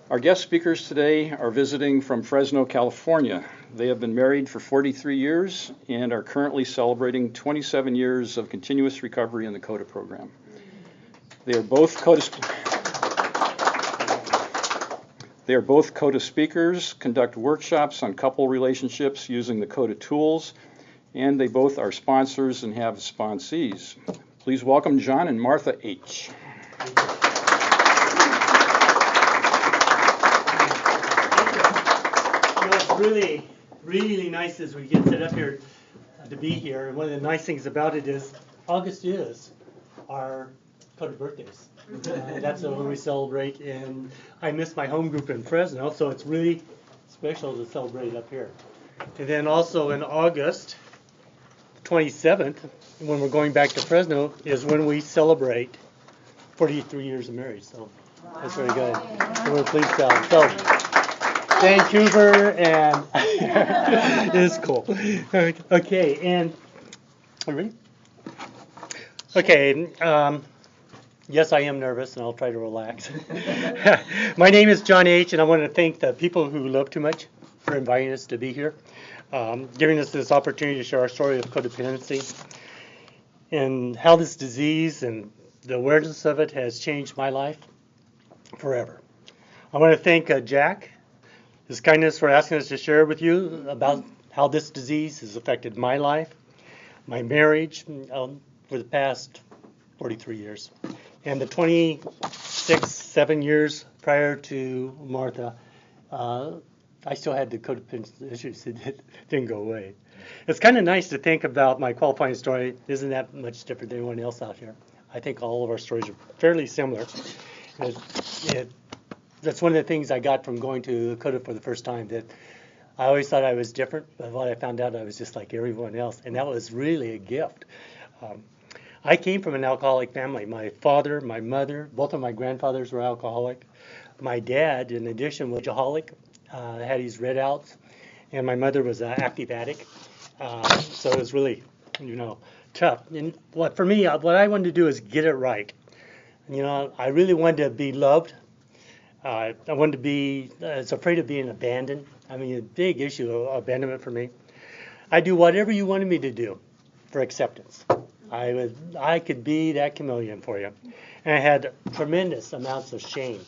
Our guest speakers today are visiting from Fresno, California. They have been married for 43 years and are currently celebrating 27 years of continuous recovery in the CODA program. They are both CODA speakers, conduct workshops on couple relationships using the CODA tools, and they both are sponsors and have sponsees. Please welcome John and Martha H. It's really nice as we get set up here to be here. And one of the nice things about it is August is our CODA birthdays. That's when we celebrate, and I miss my home group in Fresno, so it's really special to celebrate up here. And then also in August 27th, when we're going back to Fresno, is when we celebrate 43 years of marriage. So that's very good. So we're pleased to tell. So Vancouver, and it's cool. Okay, and are you ready? Okay, yes, I am nervous, and I'll try to relax. My name is John H., and I want to thank the people who love too much for inviting us to be here, giving us this opportunity to share our story of codependency and how this disease and the awareness of it has changed my life forever. I want to thank Jack, his kindness, for asking us to share with you about how this disease has affected my life, my marriage for the past 43 years. And the 7 years prior to Martha, I still had the codependency issues that didn't go away. It's kind of nice to think about my qualifying story. Isn't that much different than anyone else out here? I think all of our stories are fairly similar. That's one of the things I got from going to CODA for the first time, that I always thought I was different, but when I found out I was just like everyone else, and that was really a gift. I came from an alcoholic family. My father, my mother, both of my grandfathers were alcoholic. My dad, in addition, was alcoholic, had his red outs, and my mother was an active addict. So it was really, tough. And for me, what I wanted to do is get it right. I really wanted to be loved. I wanted to be, I was afraid of being abandoned. I mean, a big issue of abandonment for me. I do whatever you wanted me to do for acceptance. I could be that chameleon for you. And I had tremendous amounts of shame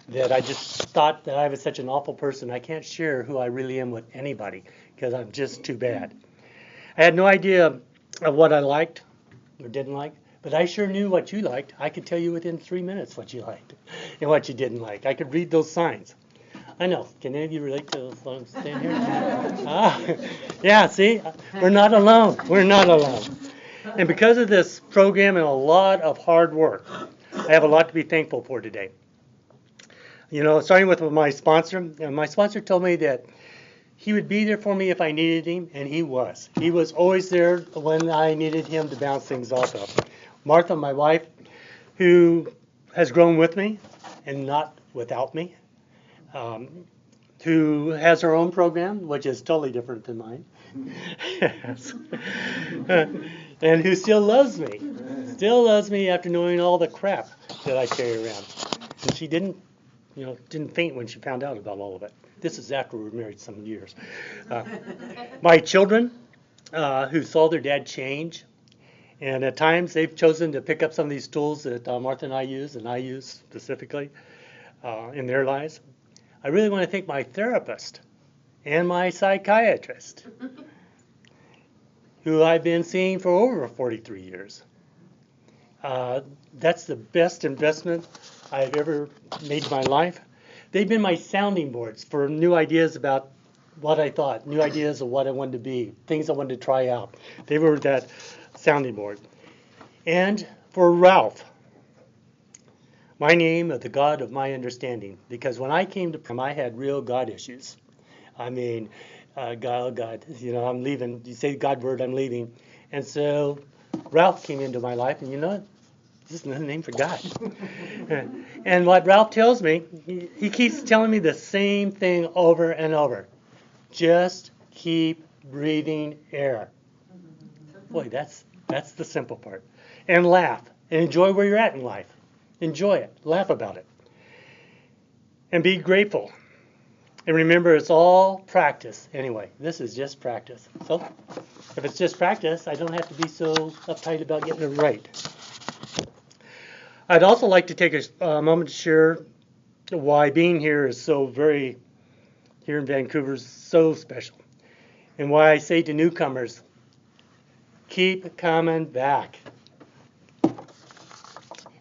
that I just thought that I was such an awful person. I can't share who I really am with anybody because I'm just too bad. I had no idea of what I liked or didn't like. But I sure knew what you liked. I could tell you within 3 minutes what you liked and what you didn't like. I could read those signs. I know. Can any of you relate to what I'm saying here? Yeah, see? We're not alone. We're not alone. And because of this program and a lot of hard work, I have a lot to be thankful for today. Starting with my sponsor. My sponsor told me that he would be there for me if I needed him, and he was. He was always there when I needed him to bounce things off of. Martha, my wife, who has grown with me and not without me, who has her own program, which is totally different than mine, and who still loves me after knowing all the crap that I carry around. And she didn't faint when she found out about all of it. This is after we were married some years. My children, who saw their dad change. And at times, they've chosen to pick up some of these tools that Martha and I use specifically in their lives. I really want to thank my therapist and my psychiatrist, who I've been seeing for over 43 years. That's the best investment I've ever made in my life. They've been my sounding boards for new ideas about what I thought, new ideas of what I wanted to be, things I wanted to try out. They were that sounding board. And for Ralph, my name of the God of my understanding, because when I came to him, I had real God issues. I mean, God, I'm leaving. You say God word, I'm leaving. And so Ralph came into my life, and this is another name for God. And what Ralph tells me, he keeps telling me the same thing over and over. Just keep breathing air. Boy, that's the simple part. And laugh and enjoy where you're at in life. Enjoy it. Laugh about it. and be grateful. And remember, it's all practice anyway. This is just practice. So if it's just practice, I don't have to be so uptight about getting it right. I'd also like to take a moment to share why being here is here in Vancouver is so special. And why I say to newcomers, keep coming back. And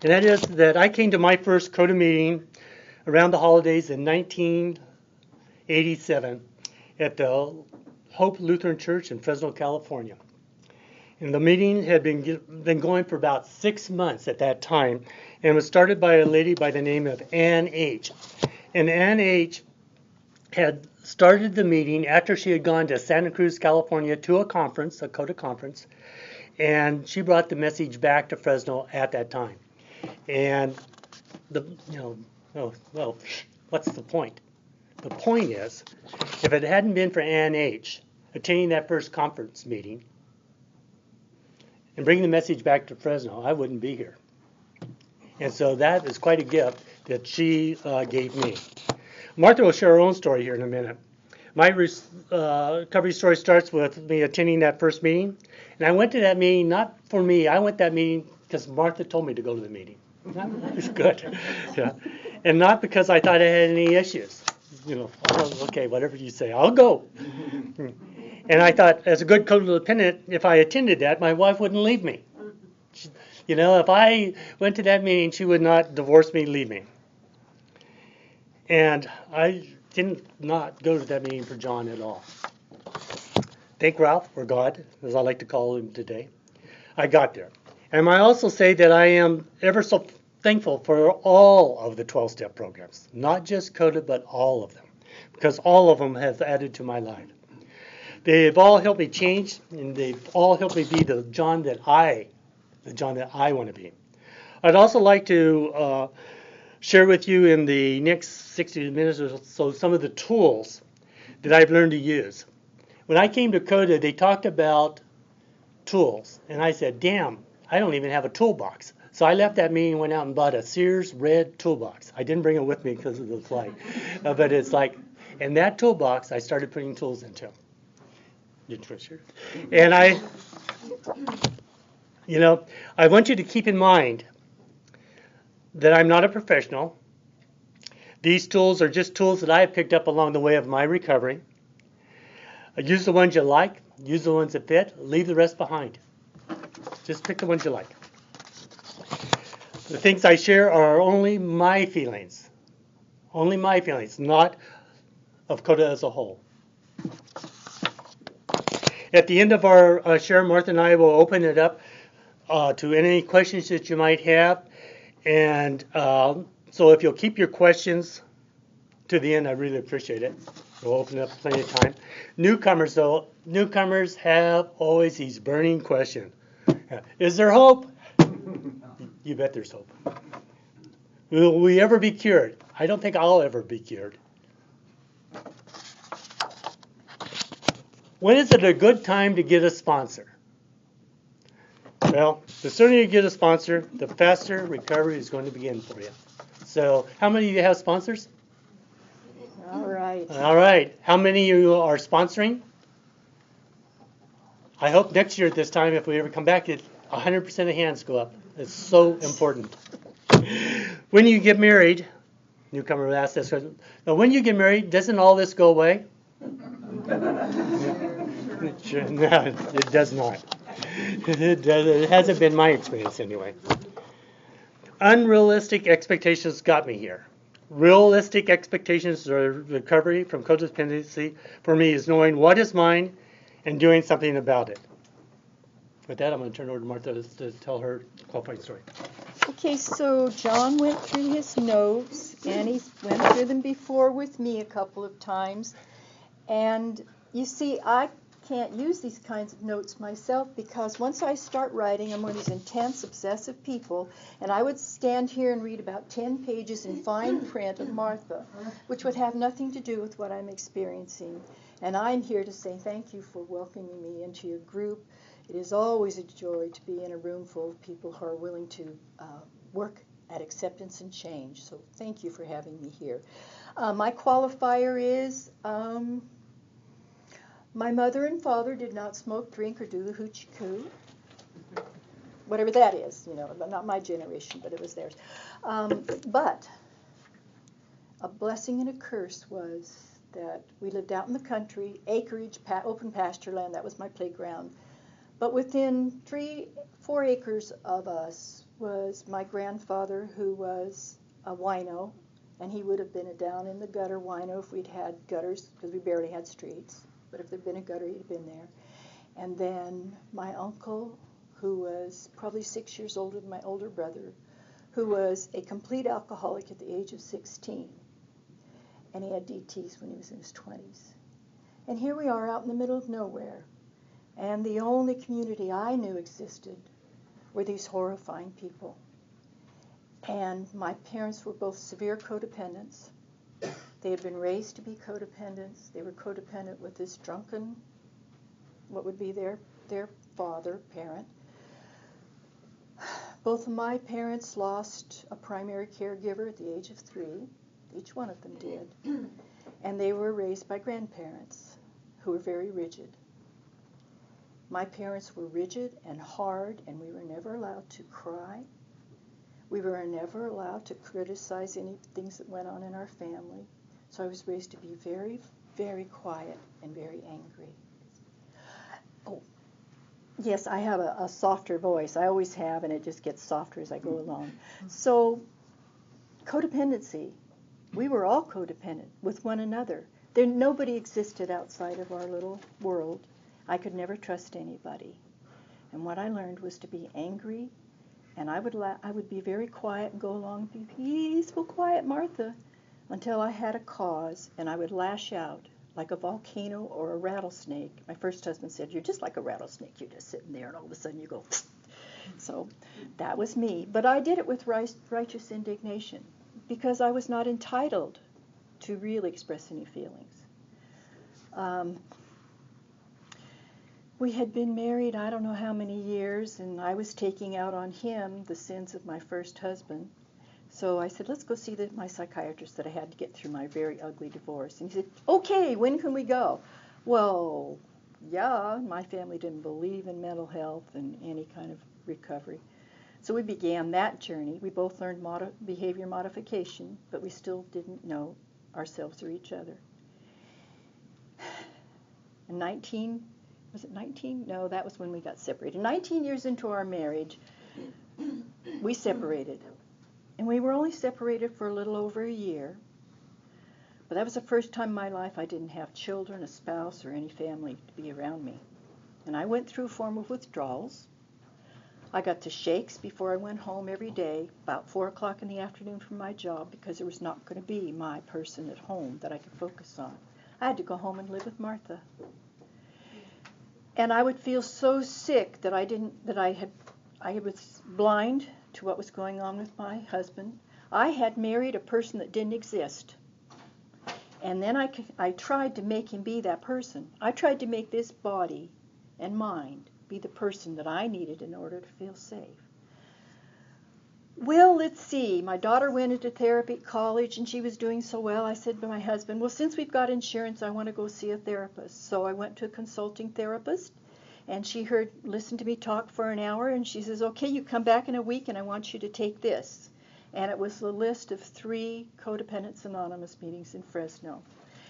that is that I came to my first CODA meeting around the holidays in 1987 at the Hope Lutheran Church in Fresno, California. And the meeting had been going for about 6 months at that time, and was started by a lady by the name of Ann H. And Ann H. had started the meeting after she had gone to Santa Cruz, California to a conference, a CODA conference, and she brought the message back to Fresno at that time. And what's the point? The point is, if it hadn't been for Ann H. attending that first conference meeting and bringing the message back to Fresno, I wouldn't be here. And so that is quite a gift that she gave me. Martha will share her own story here in a minute. My recovery story starts with me attending that first meeting. And I went to that meeting not for me. I went to that meeting because Martha told me to go to the meeting. That was good. Yeah. And not because I thought I had any issues. Okay, whatever you say, I'll go. And I thought, as a good codependent, if I attended that, my wife wouldn't leave me. If I went to that meeting, she would not divorce me, leave me. And I did not go to that meeting for John at all. Thank Ralph, or God, as I like to call him today. I got there. And I also say that I am ever so thankful for all of the 12-step programs, not just CODA, but all of them, because all of them have added to my life. They've all helped me change, and they've all helped me be the John that I want to be. I'd also like to share with you in the next 60 minutes or so some of the tools that I've learned to use. When I came to CODA, they talked about tools, and I said, damn, I don't even have a toolbox. So I left that meeting and went out and bought a Sears red toolbox. I didn't bring it with me because of the flight. But it's like, in that toolbox, I started putting tools into. And I want you to keep in mind that I'm not a professional. These tools are just tools that I have picked up along the way of my recovery. Use the ones you like, use the ones that fit, leave the rest behind. Just pick the ones you like. The things I share are only my feelings. Only my feelings, not of CODA as a whole. At the end of our share, Martha and I will open it up to any questions that you might have. And so if you'll keep your questions to the end, I really appreciate it. We'll open up plenty of time. Newcomers, though, have always these burning questions. Is there hope? You bet there's hope. Will we ever be cured? I don't think I'll ever be cured. When is it a good time to get a sponsor? Well, the sooner you get a sponsor, the faster recovery is going to begin for you. So, how many of you have sponsors? All right. All right. How many of you are sponsoring? I hope next year at this time, if we ever come back, 100% of hands go up. It's so important. When you get married, newcomer would ask this question. Now, when you get married, doesn't all this go away? No, it does not. It hasn't been my experience anyway. Unrealistic expectations got me here. Realistic expectations or recovery from codependency for me is knowing what is mine and doing something about it. With that, I'm going to turn it over to Martha to tell her qualifying story. Okay, so John went through his notes, and he went through them before with me a couple of times. And you see, I can't use these kinds of notes myself because once I start writing, I'm one of these intense, obsessive people, and I would stand here and read about 10 pages in fine print of Martha, which would have nothing to do with what I'm experiencing. And I'm here to say thank you for welcoming me into your group. It is always a joy to be in a room full of people who are willing to work at acceptance and change. So thank you for having me here. My qualifier is my mother and father did not smoke, drink, or do the hoochie coo. Whatever that is, not my generation, but it was theirs. But a blessing and a curse was that we lived out in the country, acreage, open pasture land, that was my playground. But within 3-4 acres of us was my grandfather, who was a wino, and he would have been a down in the gutter wino if we'd had gutters, because we barely had streets. But if there'd been a gutter, he'd have been there. And then my uncle, who was probably 6 years older than my older brother, who was a complete alcoholic at the age of 16. And he had DTs when he was in his 20s. And here we are out in the middle of nowhere. And the only community I knew existed were these horrifying people. And my parents were both severe codependents. They had been raised to be codependents. They were codependent with this drunken, what would be their father, parent. Both of my parents lost a primary caregiver at the age of 3. Each one of them did. And they were raised by grandparents who were very rigid. My parents were rigid and hard, and we were never allowed to cry. We were never allowed to criticize any things that went on in our family. So I was raised to be very, very quiet and very angry. Oh, yes, I have a softer voice. I always have, and it just gets softer as I go along. So codependency. We were all codependent with one another. Nobody existed outside of our little world. I could never trust anybody. And what I learned was to be angry, and I would be very quiet and go along, be peaceful, quiet Martha, until I had a cause, and I would lash out like a volcano or a rattlesnake. My first husband said, "You're just like a rattlesnake. You're just sitting there, and all of a sudden you go." So that was me. But I did it with righteous indignation, because I was not entitled to really express any feelings. We had been married I don't know how many years, and I was taking out on him the sins of my first husband. So I said, let's go see my psychiatrist that I had to get through my very ugly divorce. And he said, okay, when can we go? Well, yeah, my family didn't believe in mental health and any kind of recovery. So we began that journey. We both learned behavior modification, but we still didn't know ourselves or each other. In 19? No, that was when we got separated. 19 years into our marriage, we separated. And we were only separated for a little over a year. But that was the first time in my life I didn't have children, a spouse, or any family to be around me. And I went through a form of withdrawals. I got the shakes before I went home every day, about 4 o'clock in the afternoon from my job, because there was not going to be my person at home that I could focus on. I had to go home and live with Martha. And I would feel so sick that I was blind to what was going on with my husband. I had married a person that didn't exist. And then I tried to make him be that person. I tried to make this body and mind be the person that I needed in order to feel safe. Well, let's see. My daughter went into therapy at college, and she was doing so well. I said to my husband, well, since we've got insurance, I want to go see a therapist. So I went to a consulting therapist, and she listened to me talk for an hour, and she says, okay, you come back in a week, and I want you to take this. And it was the list of 3 Codependents Anonymous meetings in Fresno.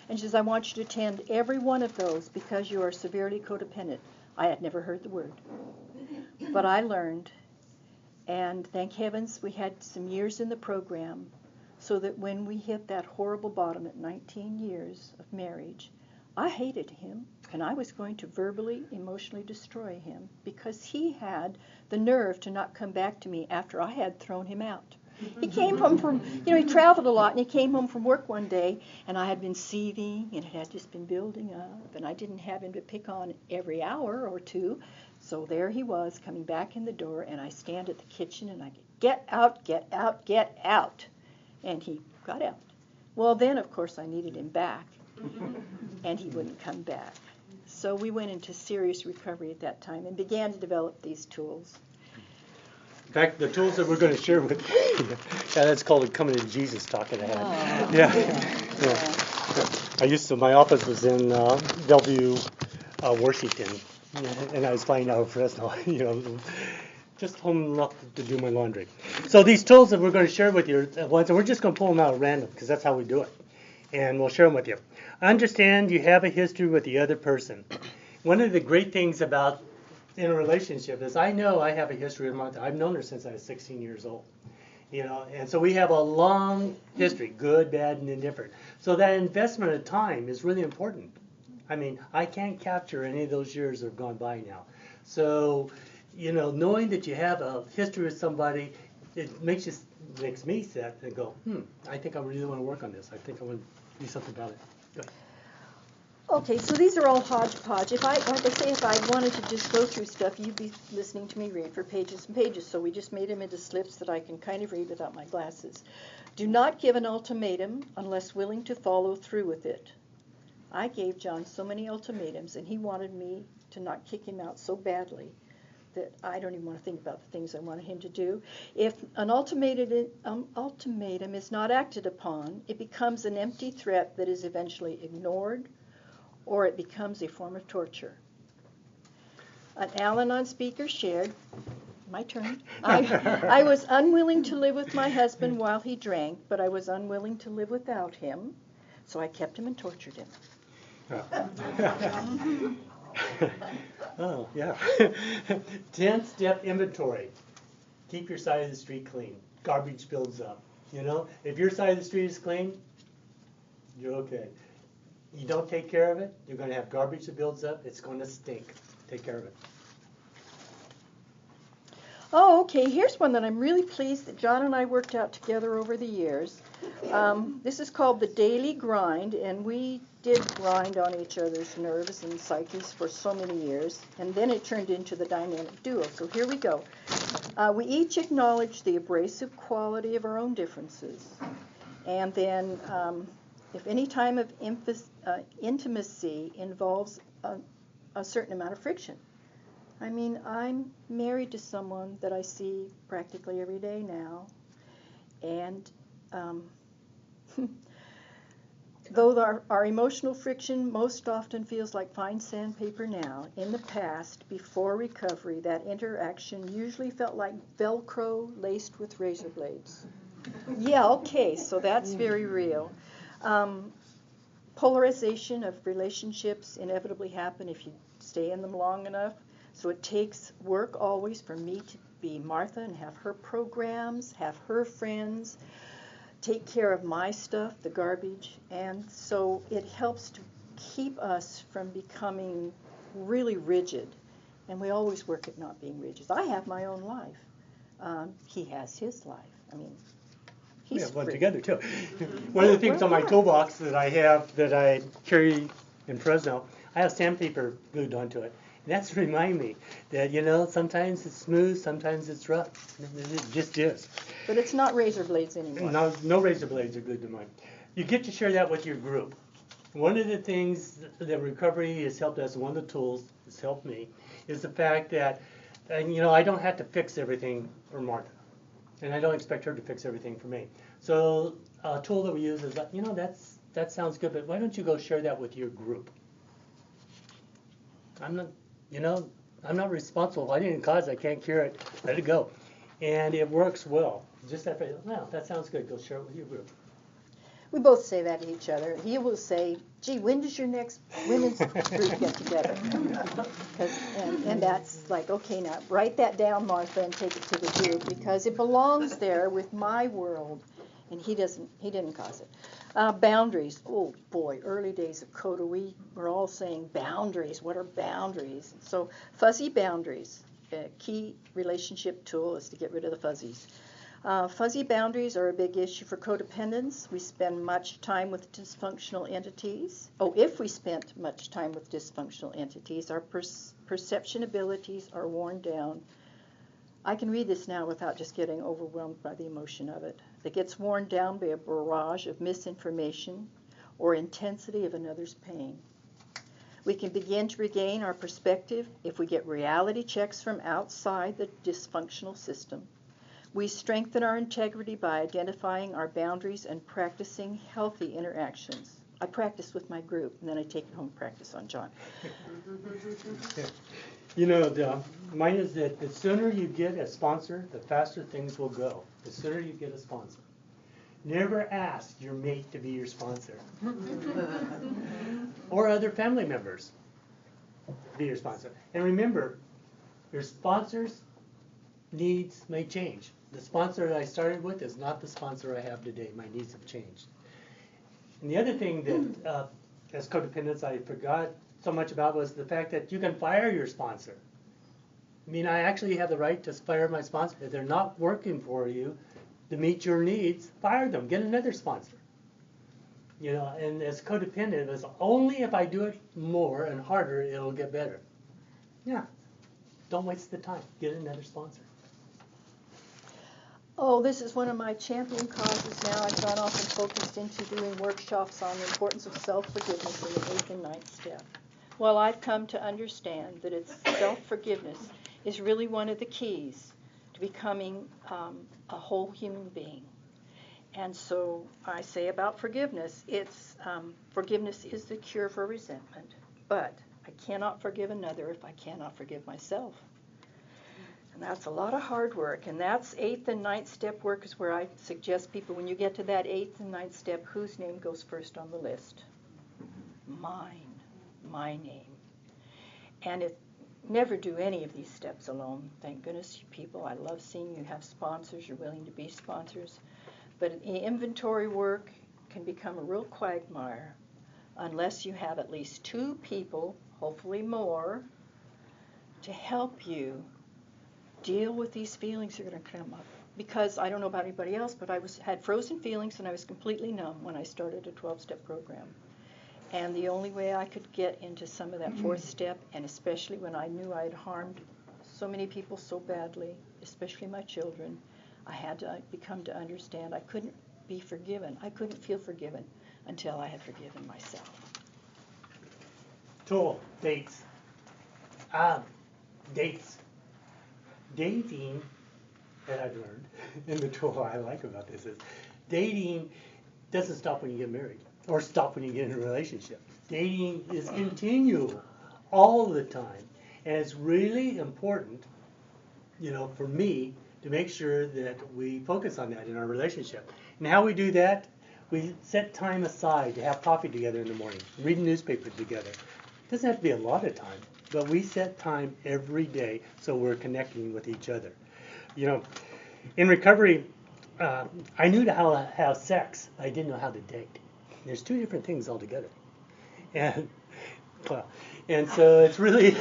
And she says, I want you to attend every one of those because you are severely codependent. I had never heard the word. But I learned, and thank heavens we had some years in the program, so that when we hit that horrible bottom at 19 years of marriage, I hated him, and I was going to verbally, emotionally destroy him because he had the nerve to not come back to me after I had thrown him out. He came home from, he traveled a lot, and he came home from work one day, and I had been seething, and it had just been building up, and I didn't have him to pick on every hour or two. So there he was, coming back in the door, and I stand at the kitchen, and I get out, get out, get out. And he got out. Well, then, of course, I needed him back, and he wouldn't come back. So we went into serious recovery at that time and began to develop these tools. In fact, the tools that we're going to share with you, that's called a coming to Jesus talk that I had. Yeah. My office was in Bellevue, Washington, and I was flying out of Fresno, just home enough to do my laundry. So these tools that we're going to share with you, we're just going to pull them out at random because that's how we do it. And we'll share them with you. Understand you have a history with the other person. One of the great things about in a relationship is I know I have a history with Martha. I've known her since I was 16 years old. And so we have a long history, good, bad, and indifferent. So that investment of time is really important. I mean, I can't capture any of those years that have gone by now. So, knowing that you have a history with somebody, it makes me sit and go, I think I really want to work on this. I think I want to do something about it. Go ahead. Okay, so these are all hodgepodge. If I wanted to just go through stuff, you'd be listening to me read for pages and pages. So we just made them into slips that I can kind of read without my glasses. Do not give an ultimatum unless willing to follow through with it. I gave John so many ultimatums, and he wanted me to not kick him out so badly that I don't even want to think about the things I wanted him to do. If an ultimatum is not acted upon, it becomes an empty threat that is eventually ignored, or it becomes a form of torture. An Al-Anon speaker shared, my turn, I was unwilling to live with my husband while he drank, but I was unwilling to live without him, so I kept him and tortured him. Oh, yeah. 10-step inventory. Keep your side of the street clean. Garbage builds up. If your side of the street is clean, you're okay. You don't take care of it, you're going to have garbage that builds up. It's going to stink. Take care of it. Oh, okay. Here's one that I'm really pleased that John and I worked out together over the years. This is called the daily grind, and we did grind on each other's nerves and psyches for so many years, and then it turned into the dynamic duo. So here we go. We each acknowledge the abrasive quality of our own differences, and then if any time of intimacy involves a certain amount of friction. I mean, I'm married to someone that I see practically every day now, and though our emotional friction most often feels like fine sandpaper now, in the past, before recovery, that interaction usually felt like Velcro laced with razor blades. Yeah, okay, so that's very real. Polarization of relationships inevitably happen if you stay in them long enough. So it takes work always for me to be Martha and have her programs, have her friends, take care of my stuff, the garbage. And so it helps to keep us from becoming really rigid. And we always work at not being rigid. I have my own life. He has his life. I mean, we have one together, too. One of the things on my toolbox that I carry in Fresno, I have sandpaper glued onto it. And that's to remind me that, sometimes it's smooth, sometimes it's rough. It just is. But it's not razor blades anymore. No razor blades are glued to mine. You get to share that with your group. One of the things that recovery has helped us, one of the tools that's helped me, is the fact that, I don't have to fix everything for Martha. And I don't expect her to fix everything for me. So a tool that we use is, that sounds good, but why don't you go share that with your group? I'm not responsible. I didn't cause it. I can't cure it. Let it go. And it works well. Just after, well, that sounds good. Go share it with your group. We both say that to each other. He will say, gee, when does your next women's group get together? And that's like, okay, now write that down, Martha, and take it to the group, because it belongs there with my world, and he didn't cause it. Boundaries. Oh, boy, early days of CODA, we were all saying boundaries. What are boundaries? So fuzzy boundaries. A key relationship tool is to get rid of the fuzzies. Fuzzy boundaries are a big issue for codependents. We spend much time with dysfunctional entities. If we spent much time with dysfunctional entities, our perception abilities are worn down. I can read this now without just getting overwhelmed by the emotion of it. It gets worn down by a barrage of misinformation or intensity of another's pain. We can begin to regain our perspective if we get reality checks from outside the dysfunctional system. We strengthen our integrity by identifying our boundaries and practicing healthy interactions. I practice with my group, and then I take it home and practice on John. You know, mine is that the sooner you get a sponsor, the faster things will go. The sooner you get a sponsor. Never ask your mate to be your sponsor. Or other family members to be your sponsor. And remember, your sponsor's needs may change. The sponsor that I started with is not the sponsor I have today. My needs have changed. And the other thing that, as codependents, I forgot so much about was the fact that you can fire your sponsor. I mean, I actually have the right to fire my sponsor. If they're not working for you to meet your needs, fire them. Get another sponsor. You know, and as codependent, it's only if I do it more and harder, it'll get better. Yeah. Don't waste the time. Get another sponsor. Oh, this is one of my champion causes now. I've gone off and focused into doing workshops on the importance of self-forgiveness in the 8th and 9th step. Well, I've come to understand that it's self-forgiveness is really one of the keys to becoming a whole human being. And so I say about forgiveness, it's forgiveness is the cure for resentment, but I cannot forgive another if I cannot forgive myself. And that's a lot of hard work, and that's 8th and 9th step work is where I suggest people, when you get to that 8th and 9th step, whose name goes first on the list? Mine, my name. And never do any of these steps alone. Thank goodness, you people, I love seeing you have sponsors, you're willing to be sponsors. But the inventory work can become a real quagmire unless you have at least 2 people, hopefully more, to help you deal with these feelings that are going to come up. Because I don't know about anybody else, but I had frozen feelings and I was completely numb when I started a 12-step program. And the only way I could get into some of that 4th step, and especially when I knew I had harmed so many people so badly, especially my children, I had to become to understand I couldn't be forgiven. I couldn't feel forgiven until I had forgiven myself. Tool, dates. Dates. Dating, that I've learned, and the tool I like about this is, dating doesn't stop when you get married, or stop when you get in a relationship. Dating is continual, all the time, and it's really important, you know, for me, to make sure that we focus on that in our relationship. And how we do that, we set time aside to have coffee together in the morning, read a newspaper together. It doesn't have to be a lot of time, but we set time every day so we're connecting with each other. You know, in recovery, I knew how to have sex. I didn't know how to date. There's 2 different things altogether. And so it's really,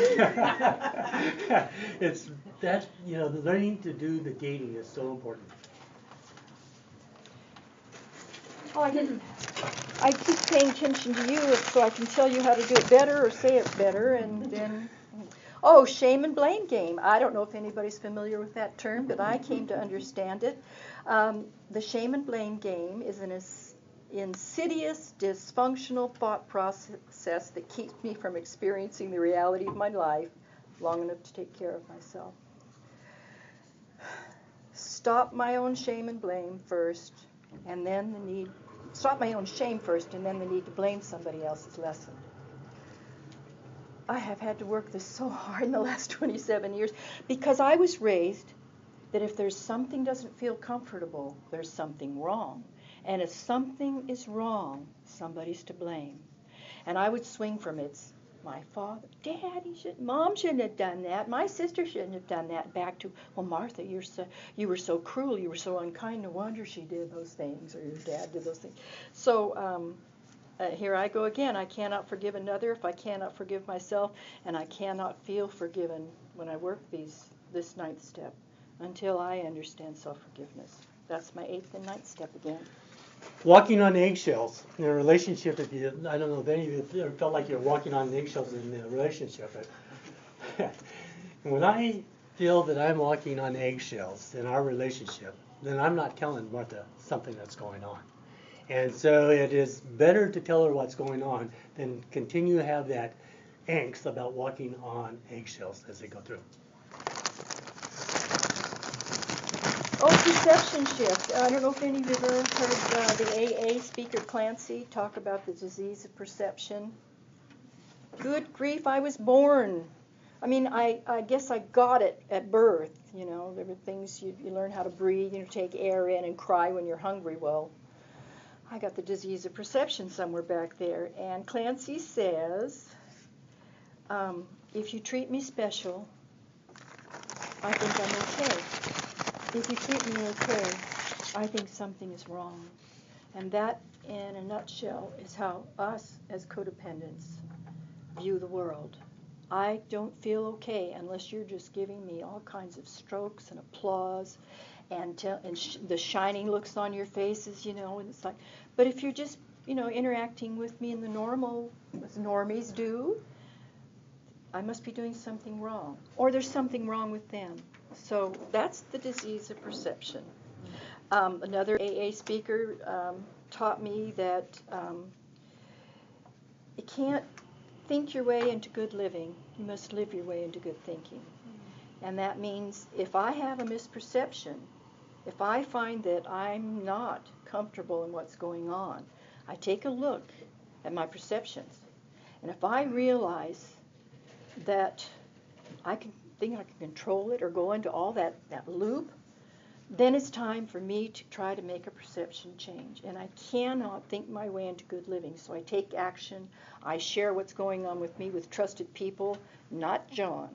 it's that, you know, learning to do the dating is so important. Oh, I keep paying attention to you so I can tell you how to do it better or say it better, and then, oh, shame and blame game. I don't know if anybody's familiar with that term, but I came to understand it. The shame and blame game is an insidious, dysfunctional thought process that keeps me from experiencing the reality of my life long enough to take care of myself. Stop my own shame and blame first, and then the need. Stop my own shame first, and then the need to blame somebody else's lesson. I have had to work this so hard in the last 27 years because I was raised that if there's something doesn't feel comfortable, there's something wrong. And if something is wrong, somebody's to blame. And I would swing from it's my father, Mom shouldn't have done that. My sister shouldn't have done that. Back to, well, Martha, you were so cruel. You were so unkind. No wonder she did those things, or your dad did those things. So here I go again. I cannot forgive another if I cannot forgive myself, and I cannot feel forgiven when I work this 9th step until I understand self-forgiveness. That's my 8th and 9th step again. Walking on eggshells in a relationship. I don't know if any of you ever felt like you're walking on eggshells in a relationship. But when I feel that I'm walking on eggshells in our relationship, then I'm not telling Martha something that's going on. And so it is better to tell her what's going on than continue to have that angst about walking on eggshells as they go through. Oh, perception shift. I don't know if any of you have ever heard the AA speaker Clancy talk about the disease of perception. Good grief, I was born. I mean, I guess I got it at birth. You know, there were things you learn how to breathe, take air in and cry when you're hungry. Well, I got the disease of perception somewhere back there. And Clancy says, if you treat me special, I think I'm okay. If you treat me okay, I think something is wrong. And that, in a nutshell, is how us as codependents view the world. I don't feel okay unless you're just giving me all kinds of strokes and applause and the shining looks on your faces, and it's like, but if you're just, interacting with me in the normal, as normies do, I must be doing something wrong, or there's something wrong with them. So that's the disease of perception. Another AA speaker taught me that you can't think your way into good living. You must live your way into good thinking. And that means if I have a misperception, if I find that I'm not comfortable in what's going on, I take a look at my perceptions. And if I realize that I can control it or go into all that loop, then it's time for me to try to make a perception change. And I cannot think my way into good living. So I take action. I share what's going on with me with trusted people, not John,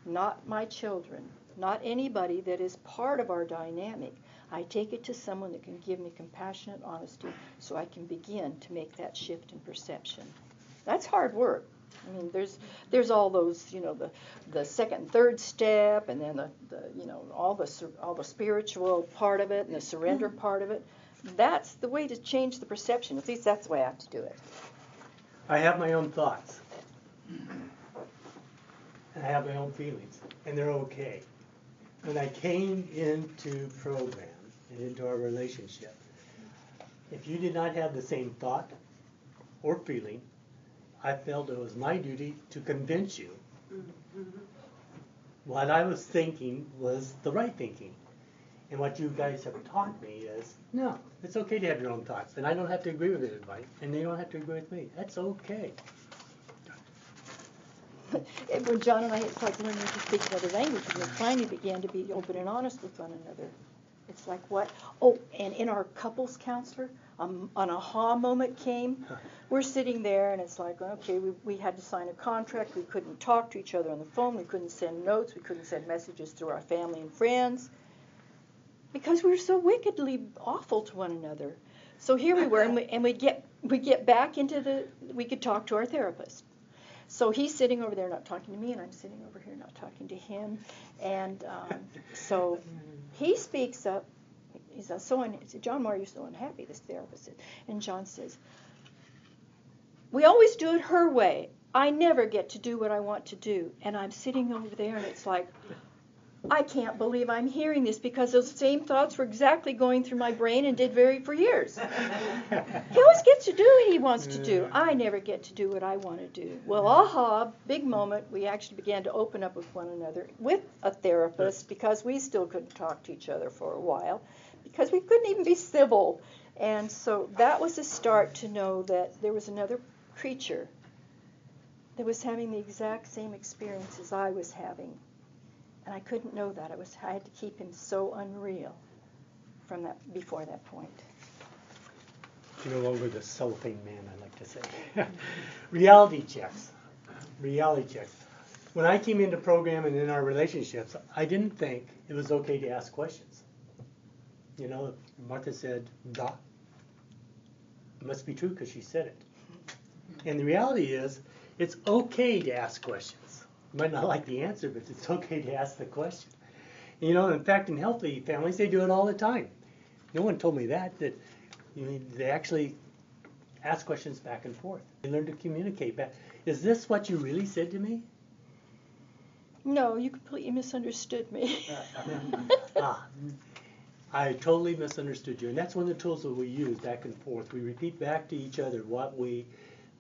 not my children, not anybody that is part of our dynamic. I take it to someone that can give me compassionate honesty so I can begin to make that shift in perception. That's hard work. I mean, there's all those, the second and third step, and then all the spiritual part of it and the surrender part of it. That's the way to change the perception. At least that's the way I have to do it. I have my own thoughts. And I have my own feelings, and they're okay. When I came into program and into our relationship, if you did not have the same thought or feeling, I felt it was my duty to convince you what I was thinking was the right thinking. And what you guys have taught me is, no, it's okay to have your own thoughts. And I don't have to agree with everybody, and they don't have to agree with me. That's okay. When John and I, it's like learning to speak another language, and we finally began to be open and honest with one another. It's like what? Oh, and in our couples counselor, an aha moment came. We're sitting there, and it's like, okay, we had to sign a contract. We couldn't talk to each other on the phone. We couldn't send notes. We couldn't send messages through our family and friends because we were so wickedly awful to one another. So here we were, and we get back into we could talk to our therapist. So he's sitting over there not talking to me, and I'm sitting over here not talking to him. And so he speaks up. He says, John, why are you so unhappy, this therapist said. And John says, we always do it her way. I never get to do what I want to do. And I'm sitting over there, and it's like, I can't believe I'm hearing this because those same thoughts were exactly going through my brain and did for years. He always gets to do what he wants to do. I never get to do what I want to do. Well, aha, big moment. We actually began to open up with one another with a therapist because we still couldn't talk to each other for a while because we couldn't even be civil. And so that was a start to know that there was another creature that was having the exact same experience as I was having. And I couldn't know that. I had to keep him so unreal before that point. You're no longer the cellophane man, I like to say. Reality checks. Reality checks. When I came into program and in our relationships, I didn't think it was okay to ask questions. Martha said, "Da." It must be true because she said it. And the reality is, it's okay to ask questions. You might not like the answer, but it's okay to ask the question. In fact, in healthy families, they do it all the time. No one told me that they actually ask questions back and forth. They learn to communicate back. Is this what you really said to me? No, you completely misunderstood me. I totally misunderstood you. And that's one of the tools that we use back and forth. We repeat back to each other what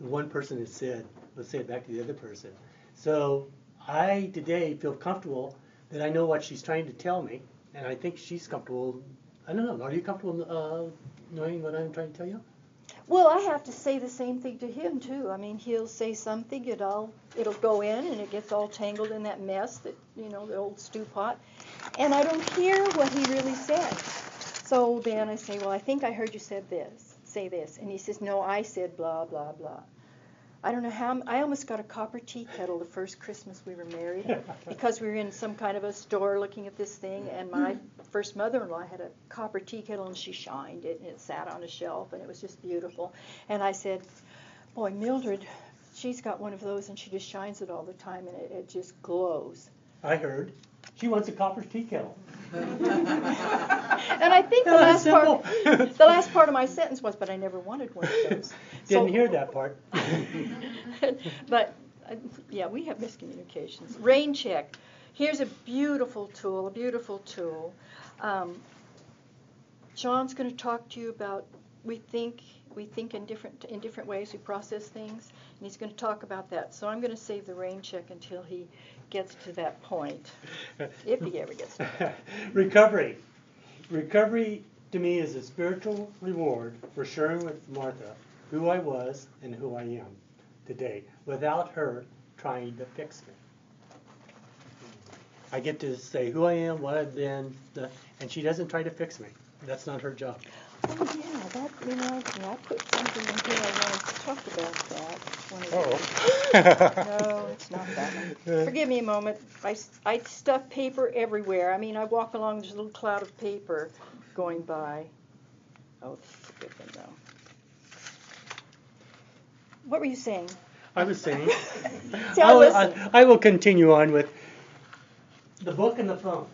one person has said. Let's say it back to the other person. So I today feel comfortable that I know what she's trying to tell me, And I think she's comfortable. I don't know. Are you comfortable knowing what I'm trying to tell you? Well, I have to say the same thing to him too. I mean, he'll say something, it'll go in, and it gets all tangled in that mess that the old stew pot, and I don't hear what he really said. So then I say, well, I think I heard you say this, and he says, no, I said blah blah blah. I don't know how. I almost got a copper tea kettle the first Christmas we were married because we were in some kind of a store looking at this thing, and my first mother-in-law had a copper tea kettle, and she shined it, and it sat on a shelf, and it was just beautiful. And I said, boy, Mildred, she's got one of those, and she just shines it all the time, and it just glows. I heard. She wants a copper tea kettle. And I think the last part of my sentence was, but I never wanted one of those. Didn't hear that part. But yeah, we have miscommunications. Rain check. Here's a beautiful tool. John's going to talk to you about we think in different ways we process things, and he's going to talk about that. So I'm going to save the rain check until he gets to that point, if he ever gets to that. Recovery. Recovery to me is a spiritual reward for sharing with Martha who I was and who I am today, without her trying to fix me. I get to say who I am, what I've been, and she doesn't try to fix me. That's not her job. Oh yeah, that reminds me. I put something in here. I wanted to talk about that. No, it's not that one. Forgive me a moment. I stuff paper everywhere. I mean, I walk along, there's a little cloud of paper going by. Oh, this is a good one, though. What were you saying? I was saying, See, I I will continue on with the book and the phone.